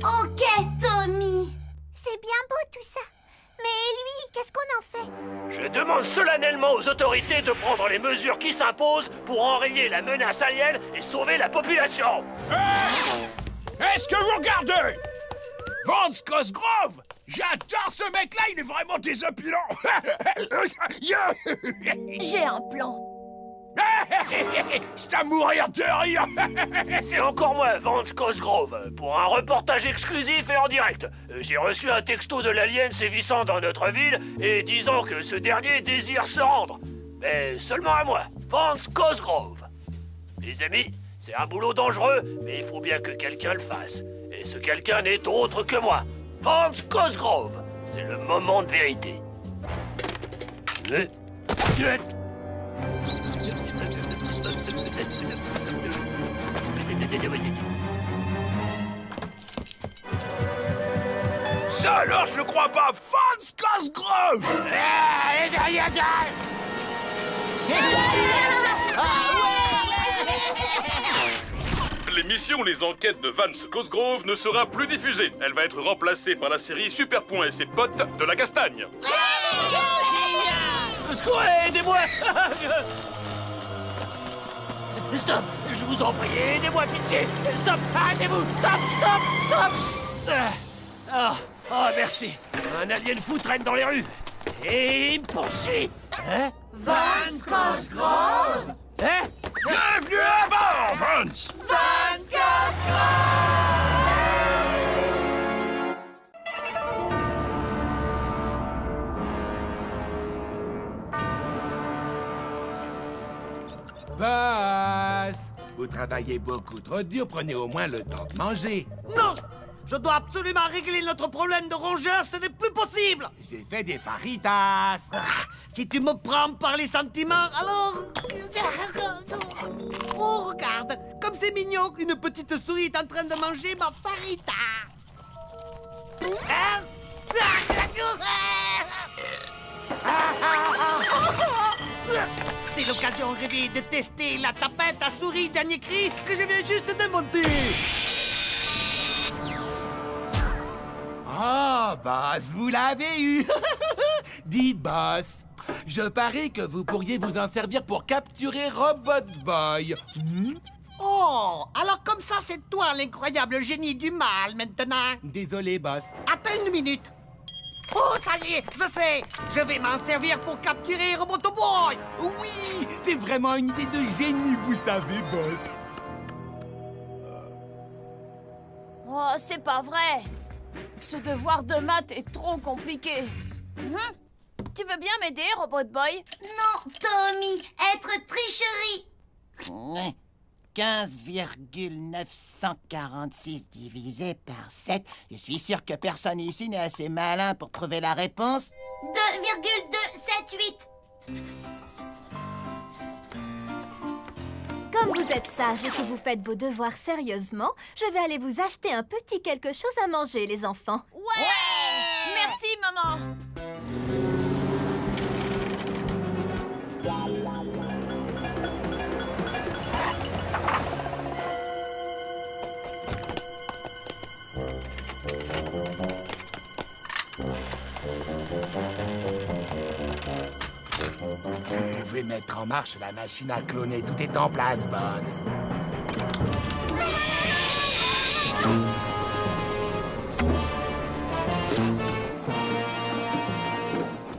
J: Ok, Tommy. C'est bien beau tout ça. Mais lui, qu'est-ce qu'on en fait?
G: Je demande solennellement aux autorités de prendre les mesures qui s'imposent pour enrayer la menace alien et sauver la population.
I: Est-ce que vous regardez? Vance Cosgrove! J'adore ce mec-là, il est vraiment désopilant.
H: J'ai un plan.
I: C'est à mourir de rire.
G: C'est encore moi, Vance Cosgrove, pour un reportage exclusif et en direct. J'ai reçu un texto de l'alien sévissant dans notre ville et disant que ce dernier désire se rendre. Mais seulement à moi, Vance Cosgrove. Les amis, c'est un boulot dangereux, mais il faut bien que quelqu'un le fasse. Et ce quelqu'un n'est autre que moi, Vance Cosgrove. C'est le moment de vérité.
I: Ça alors, je crois pas. Vance Cosgrove!
N: L'émission Les Enquêtes de Vance Cosgrove ne sera plus diffusée. Elle va être remplacée par la série Superpoint et ses potes de la castagne.
G: Au secours, aidez-moi! Stop! Je vous en prie, aidez-moi, pitié! Stop! Arrêtez-vous! Stop! Oh, merci! Un alien fou traîne dans les rues! Et il me poursuit! Hein?
J: Vance Cosgrove!
G: Hein?
I: Bienvenue à bord, Vance!
J: Vance Cosgrove!
O: Boss! Vous travaillez beaucoup trop dur, prenez au moins le temps de manger.
P: Non! Je dois absolument régler notre problème de rongeurs, ce n'est plus possible!
O: J'ai fait des faritas!
P: Si tu me prends par les sentiments, alors... Oh, regarde! Comme c'est mignon, une petite souris est en train de manger ma farita! Hein? C'est l'occasion rêvée de tester la tapette à souris dernier cri que je viens juste de monter!
O: Oh, boss, vous l'avez eu! Dites, boss, je parie que vous pourriez vous en servir pour capturer Robot Boy.
P: Oh, alors comme ça, c'est toi l'incroyable génie du mal maintenant.
O: Désolé, boss.
P: Attends une minute. Oh, ça y est, je sais. Je vais m'en servir pour capturer Roboto Boy.
O: Oui, c'est vraiment une idée de génie, vous savez, boss.
H: Oh, c'est pas vrai. Ce devoir de maths est trop compliqué. Tu veux bien m'aider, Robot Boy?
J: Non, Tommy, être tricherie.
B: 15,946 divisé par 7. Je suis sûr que personne ici n'est assez malin pour trouver la réponse.
J: 2,278.
A: Comme vous êtes sage et que vous faites vos devoirs sérieusement, je vais aller vous acheter un petit quelque chose à manger, les enfants.
H: Ouais, merci, maman.
O: Vous pouvez mettre en marche la machine à cloner. Tout est en place, boss.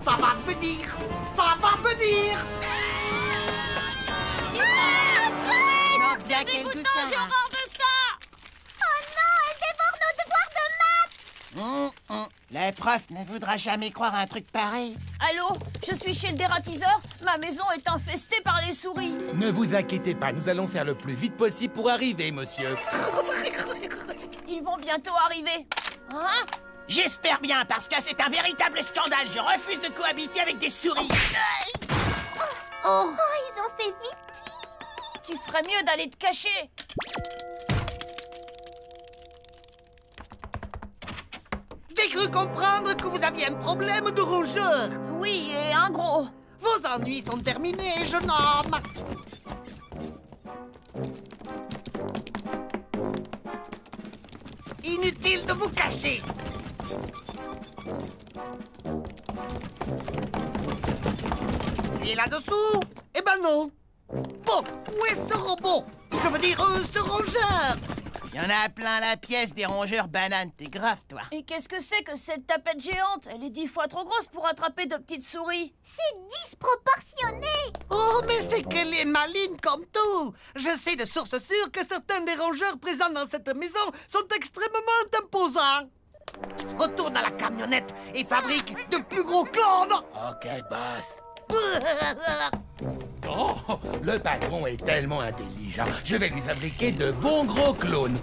P: Ça va venir! Ça va venir!
J: Non, bien quelque chose. J'ai horreur de ça! Oh non, elle dévore nos devoirs de maths!
B: Le prof ne voudra jamais croire à un truc pareil.
H: Allô? Je suis chez le dératiseur. Ma maison est infestée par les souris.
O: Ne vous inquiétez pas, nous allons faire le plus vite possible pour arriver, monsieur.
H: Ils vont bientôt arriver. Hein?
B: J'espère bien, parce que c'est un véritable scandale. Je refuse de cohabiter avec des souris.
J: Oh, ils ont fait vite.
H: Tu ferais mieux d'aller te cacher.
P: J'ai cru comprendre que vous aviez un problème de rongeur.
H: Oui, et un gros.
P: Vos ennuis sont terminés, jeune homme. Inutile de vous cacher. Et là-dessous? Eh ben non. Bon, où est ce robot? Je veux dire, ce rongeur.
B: Il y en a plein la pièce des rongeurs bananes. T'es grave, toi.
H: Et qu'est-ce que c'est que cette tapette géante? Elle est 10 fois trop grosse pour attraper de petites souris.
J: C'est disproportionné.
P: Oh, mais c'est qu'elle est maligne comme tout. Je sais de source sûre que certains des rongeurs présents dans cette maison sont extrêmement imposants. Retourne à la camionnette et fabrique de plus gros clones.
O: Ok, boss. Oh, le patron est tellement intelligent. Je vais lui fabriquer de bons gros clones.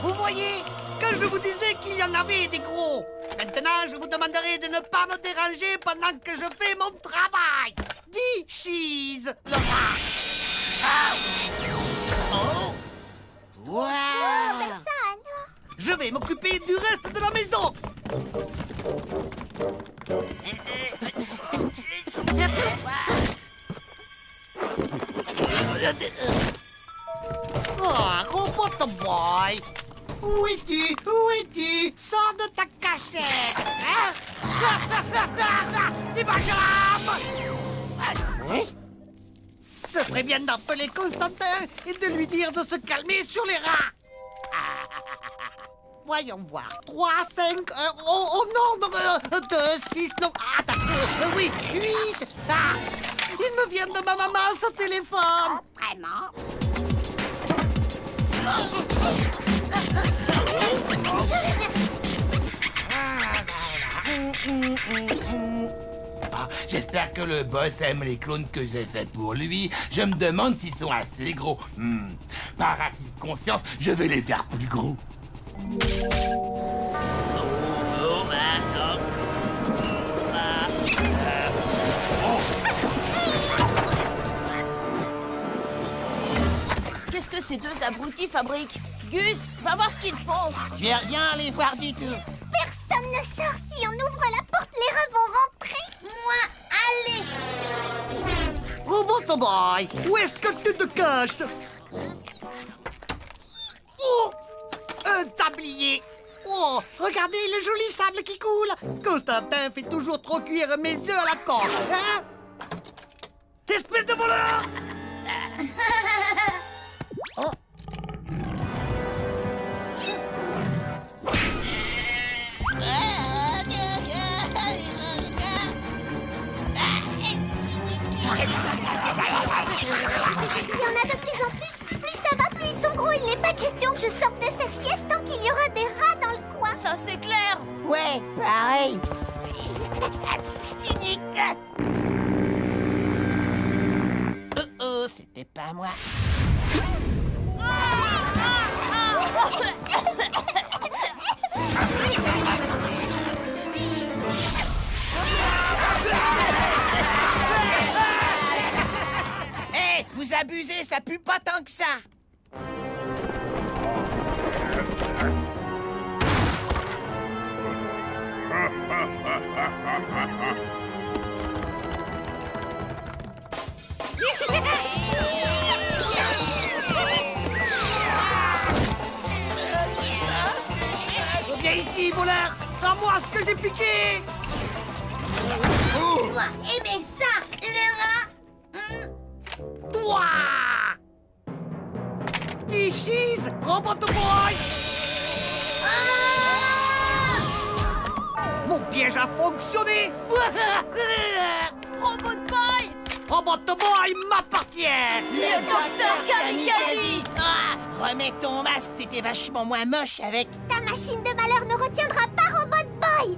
P: Vous voyez, quand je vous disais qu'il y en avait des gros. Maintenant, je vous demanderai de ne pas me déranger pendant que je fais mon travail. Dis cheese, le rat. Ah. Oh. Wow.
J: Ça alors?
P: Je vais m'occuper du reste de la maison. Oh, robot boy. Où es-tu? Où es-tu? Sors de ta cachette. Hein? Dis ma jambe. Je ferais bien d'appeler Constantin et de lui dire de se calmer sur les rats. Voyons voir. 3, 5... oh non, 2, 6... Non, oui, 8... Ah, il me vient de ma maman, ce téléphone.
J: Vraiment?
O: Ah, j'espère que le boss aime les clones que j'ai faits pour lui. Je me demande s'ils sont assez gros. Par acquis de conscience, je vais les faire plus gros.
H: Qu'est-ce que ces deux abrutis fabriquent? Gus, va voir ce qu'ils font.
B: Je vais rien aller voir du tout.
J: Personne ne sort. Si on ouvre la porte, les rats vont rentrer. Moi, allez.
P: Robot boy, où est-ce que tu te caches? Oh, un tablier. Oh, regardez le joli sable qui coule. Constantin fait toujours trop cuire mes œufs à la corde, hein? Espèce de voleur!
B: Oh.
J: Il y en a de plus en plus. Plus ça va, plus ils sont gros. Il n'est pas question que je sorte de cette pièce tant qu'il y aura des rats dans le coin.
H: Ça, c'est clair.
B: Ouais, pareil. C'était pas moi. Vous abusez, ça pue pas tant que ça.
P: Viens ici, voleur. Rends-moi ce que j'ai piqué.
J: Toi, aimez ça, le rat.
P: Toi. T-Cheese, Robot Boy. Mon piège a fonctionné.
H: Robot Boy!
P: Robot Boy m'appartient.
H: Le docteur Kamikaze!
B: Ah, remets ton masque, t'étais vachement moins moche avec.
J: Ta machine de malheur ne retiendra pas Robot Boy.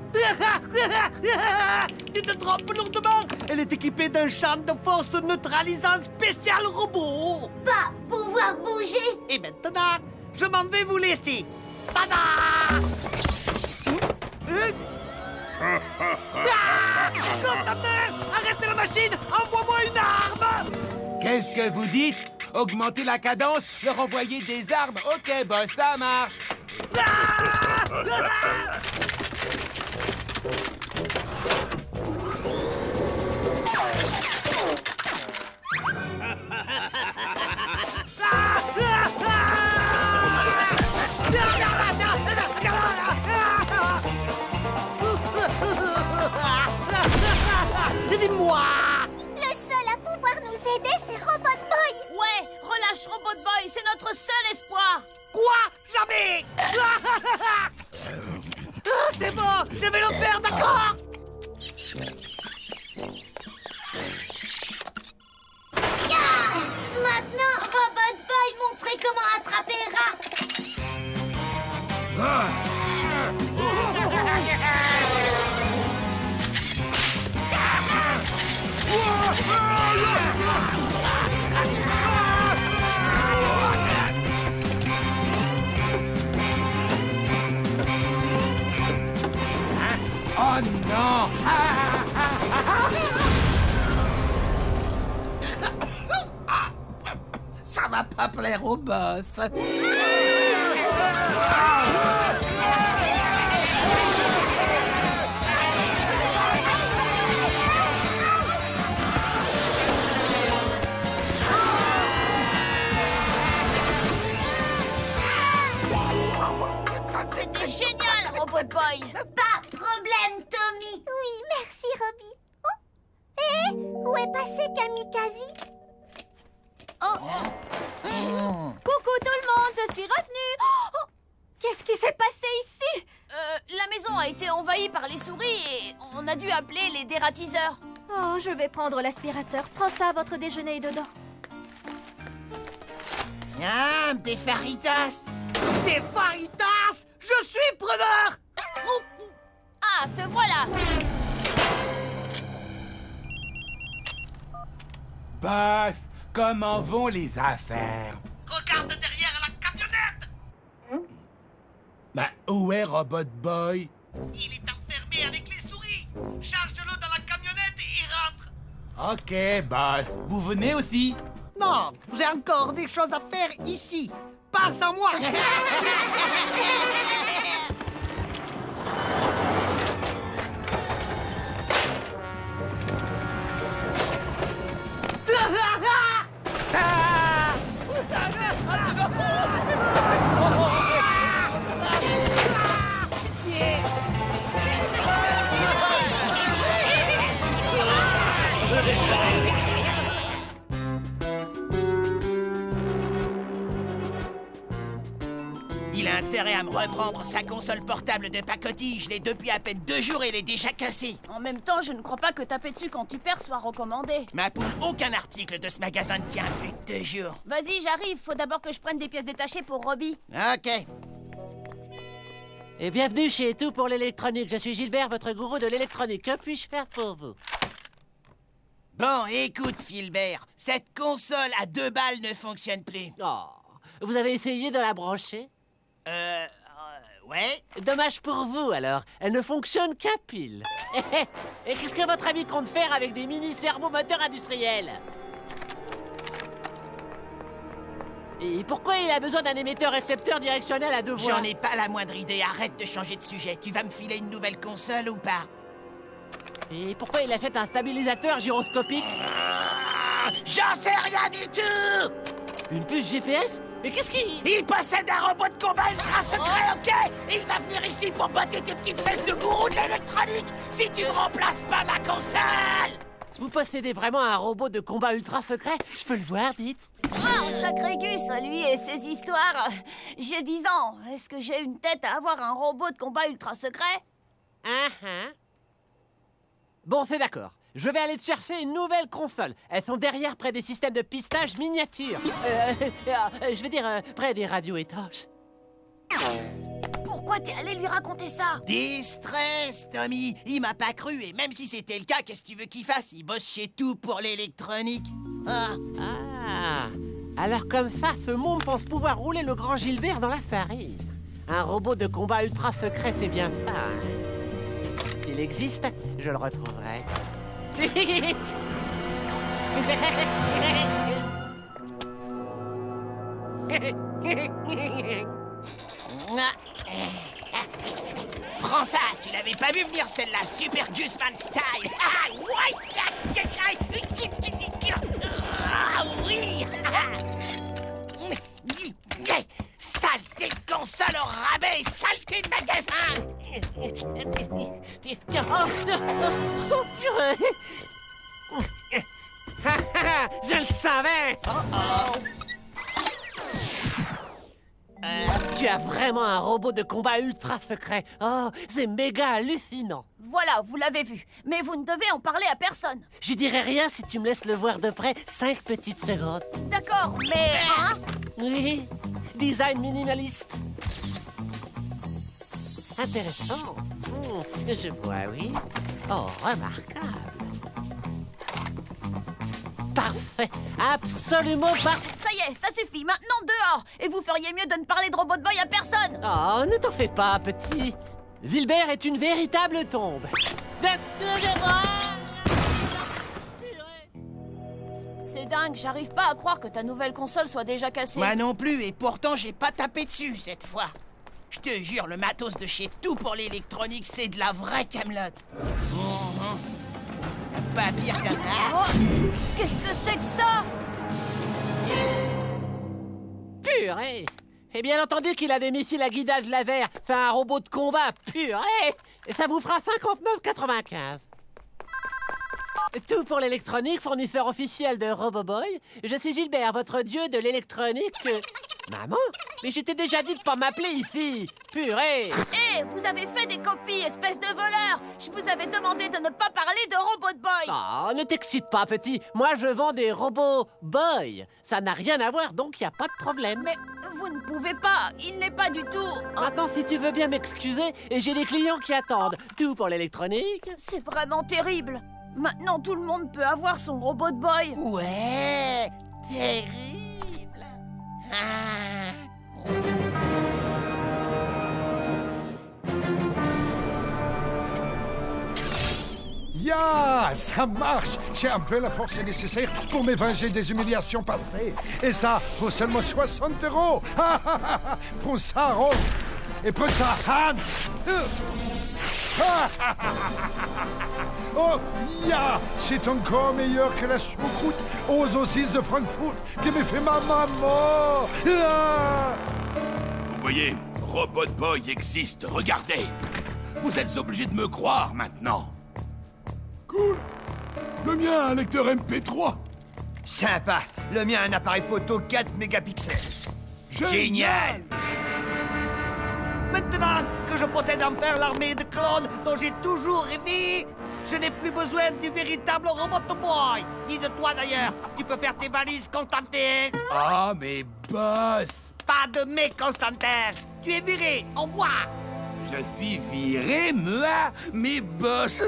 P: Tu te trompes lourdement. Elle est équipée d'un champ de force neutralisant spécial robot.
J: Pas pouvoir bouger.
P: Et maintenant, je m'en vais vous laisser. Tada! Constateur! Arrêtez la machine! Envoie-moi une arme!
O: Qu'est-ce que vous dites? Augmenter la cadence, leur envoyer des armes. Ok, boss, ça marche.
P: Dis-moi!
J: Le seul à pouvoir nous aider, c'est Robot Boy.
H: Ouais, relâche Robot Boy, c'est notre seul espoir.
P: Quoi? Jamais! C'est bon, je vais le faire, d'accord?
J: Maintenant, Robot Boy montrait comment attraper rat.
O: Oh non!
P: Ça va pas plaire au boss.
H: C'était génial, Robot Boy.
J: Pas problème, Tommy. Oui, merci, Robbie. Oh, hé, où est passé Kamikaze?
A: Oh. Coucou tout le monde, je suis revenue. Oh, qu'est-ce qui s'est passé ici?
H: La maison a été envahie par les souris et on a dû appeler les dératiseurs.
A: Oh, je vais prendre l'aspirateur. Prends ça, votre déjeuner est dedans.
B: Miam, des faritas.
P: Des faritas! Je suis preneur!
H: Ah, te voilà!
O: Boss, comment vont les affaires?
P: Regarde derrière la camionnette!
O: Bah, où est Robot Boy?
P: Il est enfermé avec les souris! Charge-le dans la camionnette et rentre!
O: Ok, boss. Vous venez aussi?
P: Non, j'ai encore des choses à faire ici! Pas sans moi!
B: Il a intérêt à me reprendre sa console portable de pacotille. Je l'ai depuis à peine 2 jours et elle est déjà cassée.
H: En même temps, je ne crois pas que taper dessus quand tu perds soit recommandé.
B: Ma poule, aucun article de ce magasin ne tient plus de 2 jours.
H: Vas-y, j'arrive. Faut d'abord que je prenne des pièces détachées pour Robbie.
B: Ok.
Q: Et bienvenue chez Tout pour l'électronique. Je suis Gilbert, votre gourou de l'électronique. Que puis-je faire pour vous?
B: Bon, écoute, Philbert. Cette console à 2 balles ne fonctionne plus.
Q: Oh, vous avez essayé de la brancher?
B: Ouais.
Q: Dommage pour vous, alors. Elle ne fonctionne qu'à pile. Et qu'est-ce que votre ami compte faire avec des mini-servos moteurs industriels? Et pourquoi il a besoin d'un émetteur-récepteur directionnel à 2 voies?
B: J'en ai pas la moindre idée, arrête de changer de sujet. Tu vas me filer une nouvelle console ou pas?
Q: Et pourquoi il achète un stabilisateur gyroscopique?
B: J'en sais rien du tout!
Q: Une puce GPS? Mais qu'est-ce qu'il...
B: Il possède un robot de combat ultra secret, ok? Et il va venir ici pour botter tes petites fesses de gourou de l'électronique si tu ne remplaces pas ma console!
Q: Vous possédez vraiment un robot de combat ultra secret? Je peux le voir, dites?
H: Oh, sacré Gus, lui et ses histoires. J'ai 10 ans. Est-ce que j'ai une tête à avoir un robot de combat ultra secret?
Q: Bon, c'est d'accord. Je vais aller te chercher une nouvelle console. Elles sont derrière, près des systèmes de pistage miniatures. Je veux dire, près des radios étanches.
H: Pourquoi t'es allé lui raconter ça?
B: Déstress, Tommy. Il m'a pas cru, et même si c'était le cas, qu'est-ce que tu veux qu'il fasse? Il bosse chez Tout pour l'électronique.
Q: Alors comme ça, ce monde pense pouvoir rouler le grand Gilbert dans la farine. Un robot de combat ultra secret, c'est bien ça. Hein? S'il existe, je le retrouverai.
B: Prends ça, tu l'avais pas vu venir celle-là, Super Gusman style. Ah oui. Saleté de console au rabais, saleté de magasin.
Q: Je le savais. Tu as vraiment un robot de combat ultra secret. Oh, c'est méga hallucinant.
H: Voilà, vous l'avez vu. Mais vous ne devez en parler à personne.
Q: Je dirai rien si tu me laisses le voir de près 5 petites secondes.
H: D'accord, mais... Hein?
Q: Oui, design minimaliste. Intéressant. Je vois, oui. Oh, remarquable. Parfait, absolument parfait.
H: Ça y est, ça suffit, maintenant dehors. Et vous feriez mieux de ne parler de Robot Boy à personne.
Q: Oh, ne t'en fais pas, petit. Wilbert est une véritable tombe.
H: C'est dingue, j'arrive pas à croire que ta nouvelle console soit déjà cassée.
B: Moi non plus, et pourtant j'ai pas tapé dessus cette fois. Je te jure, le matos de chez Tout pour l'électronique, c'est de la vraie camelote. Pas pire que ça.
H: Oh, qu'est-ce que c'est que ça?
Q: Purée! Et bien entendu qu'il a des missiles à guidage laser. C'est un robot de combat, purée! Et ça vous fera 59,95. Tout pour l'électronique, fournisseur officiel de RoboBoy. Je suis Gilbert, votre dieu de l'électronique. Maman? Mais je t'ai déjà dit de pas m'appeler ici. Purée!
H: Hé, vous avez fait des copies, espèce de voleur! Je vous avais demandé de ne pas parler de Robot Boy!
Q: Oh, ne t'excite pas, petit. Moi, je vends des robots boy. Ça n'a rien à voir, donc il n'y a pas de problème.
H: Mais vous ne pouvez pas, il n'est pas du tout...
Q: Maintenant, si tu veux bien m'excuser, et j'ai des clients qui attendent. Tout pour l'électronique.
H: C'est vraiment terrible. Maintenant, tout le monde peut avoir son Robot Boy.
B: Ouais, terrible.
C: Ya, ça marche. J'ai un peu la force nécessaire pour me venger des humiliations passées. Et ça vaut seulement 60 €. Prends ça, Ron. Et prends ça, Hans. Oh, ya, c'est encore meilleur que la choucroute aux saucisses de Francfort que me fait ma maman.
I: Vous voyez, Robot Boy existe, regardez. Vous êtes obligés de me croire maintenant.
M: Cool. Le mien a un lecteur MP3.
E: Sympa. Le mien a un appareil photo 4 mégapixels. Génial.
P: Maintenant que je possède enfin l'armée de clones dont j'ai toujours rêvé, je n'ai plus besoin du véritable Robot Boy. Ni de toi d'ailleurs. Tu peux faire tes valises, Constantin.
O: Ah, mais boss.
P: Pas de mais, Constantin. Tu es viré. Au revoir.
O: Je suis viré, moi. Mais boss,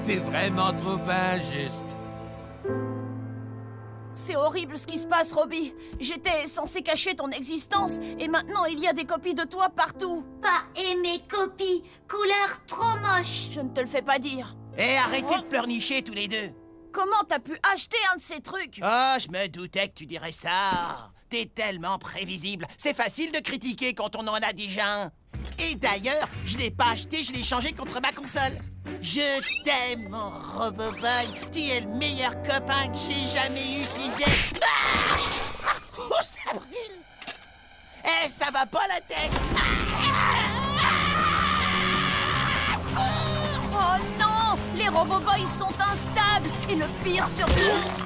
O: c'est vraiment trop injuste.
H: C'est horrible ce qui se passe, Robbie. J'étais censé cacher ton existence, et maintenant il y a des copies de toi partout.
J: Pas aimer copies, couleur trop moche.
H: Je ne te le fais pas dire.
B: Arrêtez de pleurnicher tous les deux.
H: comment t'as pu acheter un de ces trucs?
B: Oh, je me doutais que tu dirais ça. T'es tellement prévisible. C'est facile de critiquer quand on en a déjà un. Et d'ailleurs, je l'ai pas acheté, je l'ai changé contre ma console. Je t'aime, mon Roboboy. Tu es le meilleur copain que j'ai jamais eu, tu sais. Ah! Oh, ça brûle. Eh, ça va pas la tête.
H: Oh non! Les Roboboys sont instables! Et le pire surtout,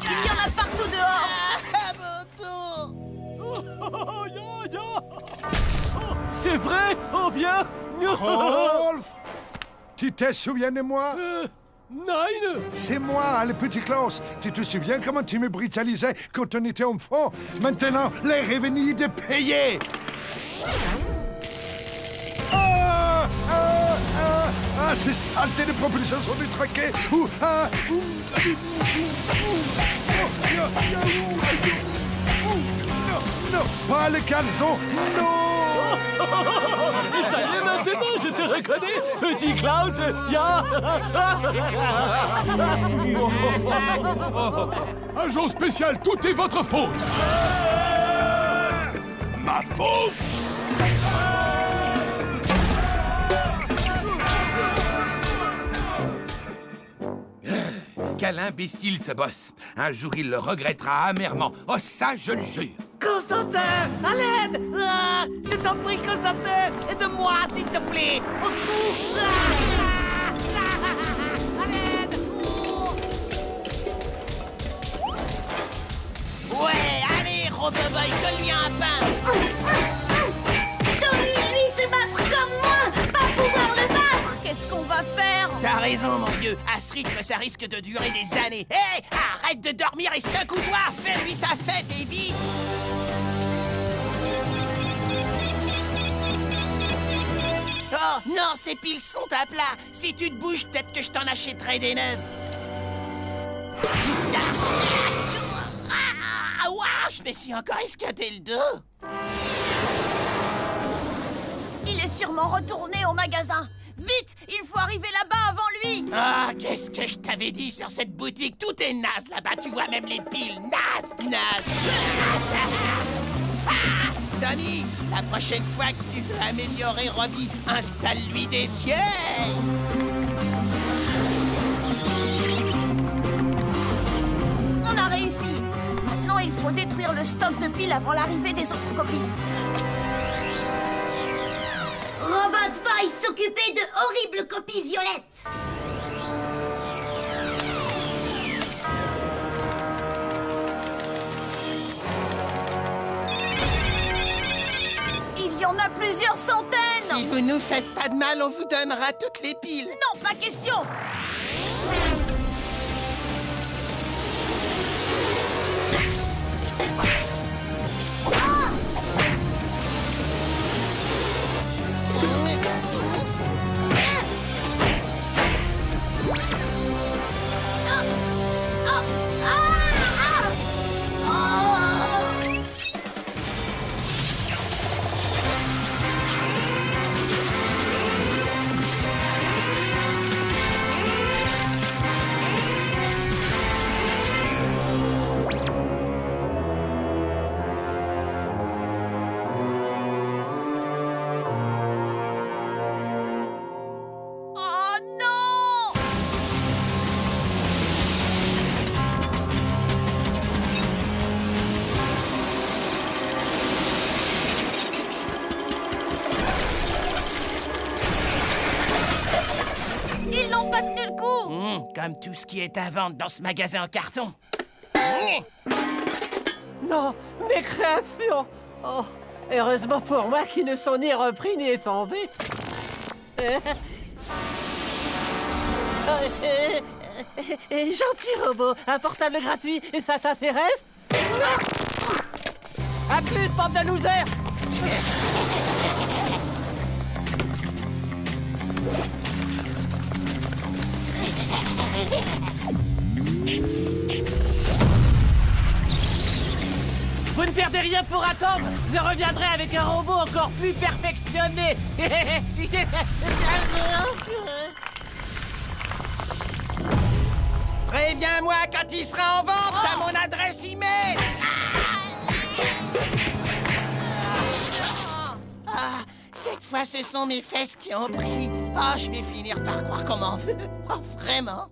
H: il y en a partout dehors!
D: C'est vrai? Oh bien!
C: Rolf! Tu te souviens de moi?
D: Nine!
C: C'est moi, le petit Klaus. Tu te souviens comment tu me brutalisais quand on était enfant? Maintenant, les revenus de payer! Ces saletés de propulsion sont détraquées! Non, pas le caleçon! Non!
D: Et ça y est, maintenant, je te reconnais, petit Klaus! Ya!
M: Agent spécial, tout est votre faute!
I: Ma faute?
O: Quel imbécile ce boss! Un jour, il le regrettera amèrement. Oh, ça, je le jure!
P: Constantin, à l'aide! Ah, je t'en prie, Constantin! Aide-moi, s'il te plaît! Au secours! À l'aide!
B: Ouais, allez, Roboboy, colle-lui un pain!
J: Tommy, lui, se battre comme moi! Pas pouvoir le battre!
H: Qu'est-ce qu'on va faire?
B: T'as raison, mon vieux. À ce rythme, ça risque de durer des années. Hé, arrête de dormir et secoue-toi! Fais-lui sa fête et vite! Oh, non, ces piles sont à plat. Si tu te bouges, peut-être que je t'en achèterai des neuves. Ah, ouah, je me suis encore esquinté le dos.
H: Il est sûrement retourné au magasin. Vite, il faut arriver là-bas avant lui.
B: Ah, qu'est-ce que je t'avais dit sur cette boutique? Tout est naze là-bas, tu vois même les piles. Naze, naze. Ah, Tommy, la prochaine fois que tu veux améliorer Robbie, installe-lui des sièges.
H: On a réussi. Maintenant, il faut détruire le stock de piles avant l'arrivée des autres copies.
J: Robot Boy s'occuper de horribles copies violettes.
H: Il y en a plusieurs centaines.
B: Si vous nous faites pas de mal, on vous donnera toutes les piles.
H: Non, pas question.
B: Comme tout ce qui est à vendre dans ce magasin en carton.
Q: Non, mes créations! Oh, heureusement pour moi qui ne sont ni repris ni effondrés. Gentil robot, un portable gratuit, et ça t'intéresse? À plus, bande de losers! Vous ne perdez rien pour attendre. Je reviendrai avec un robot encore plus perfectionné.
B: Préviens Préviens-moi quand il sera en vente, à mon adresse email. Ah, cette fois, ce sont mes fesses qui ont pris. Ah, je vais finir par croire qu'on m'en veut. Oh, vraiment.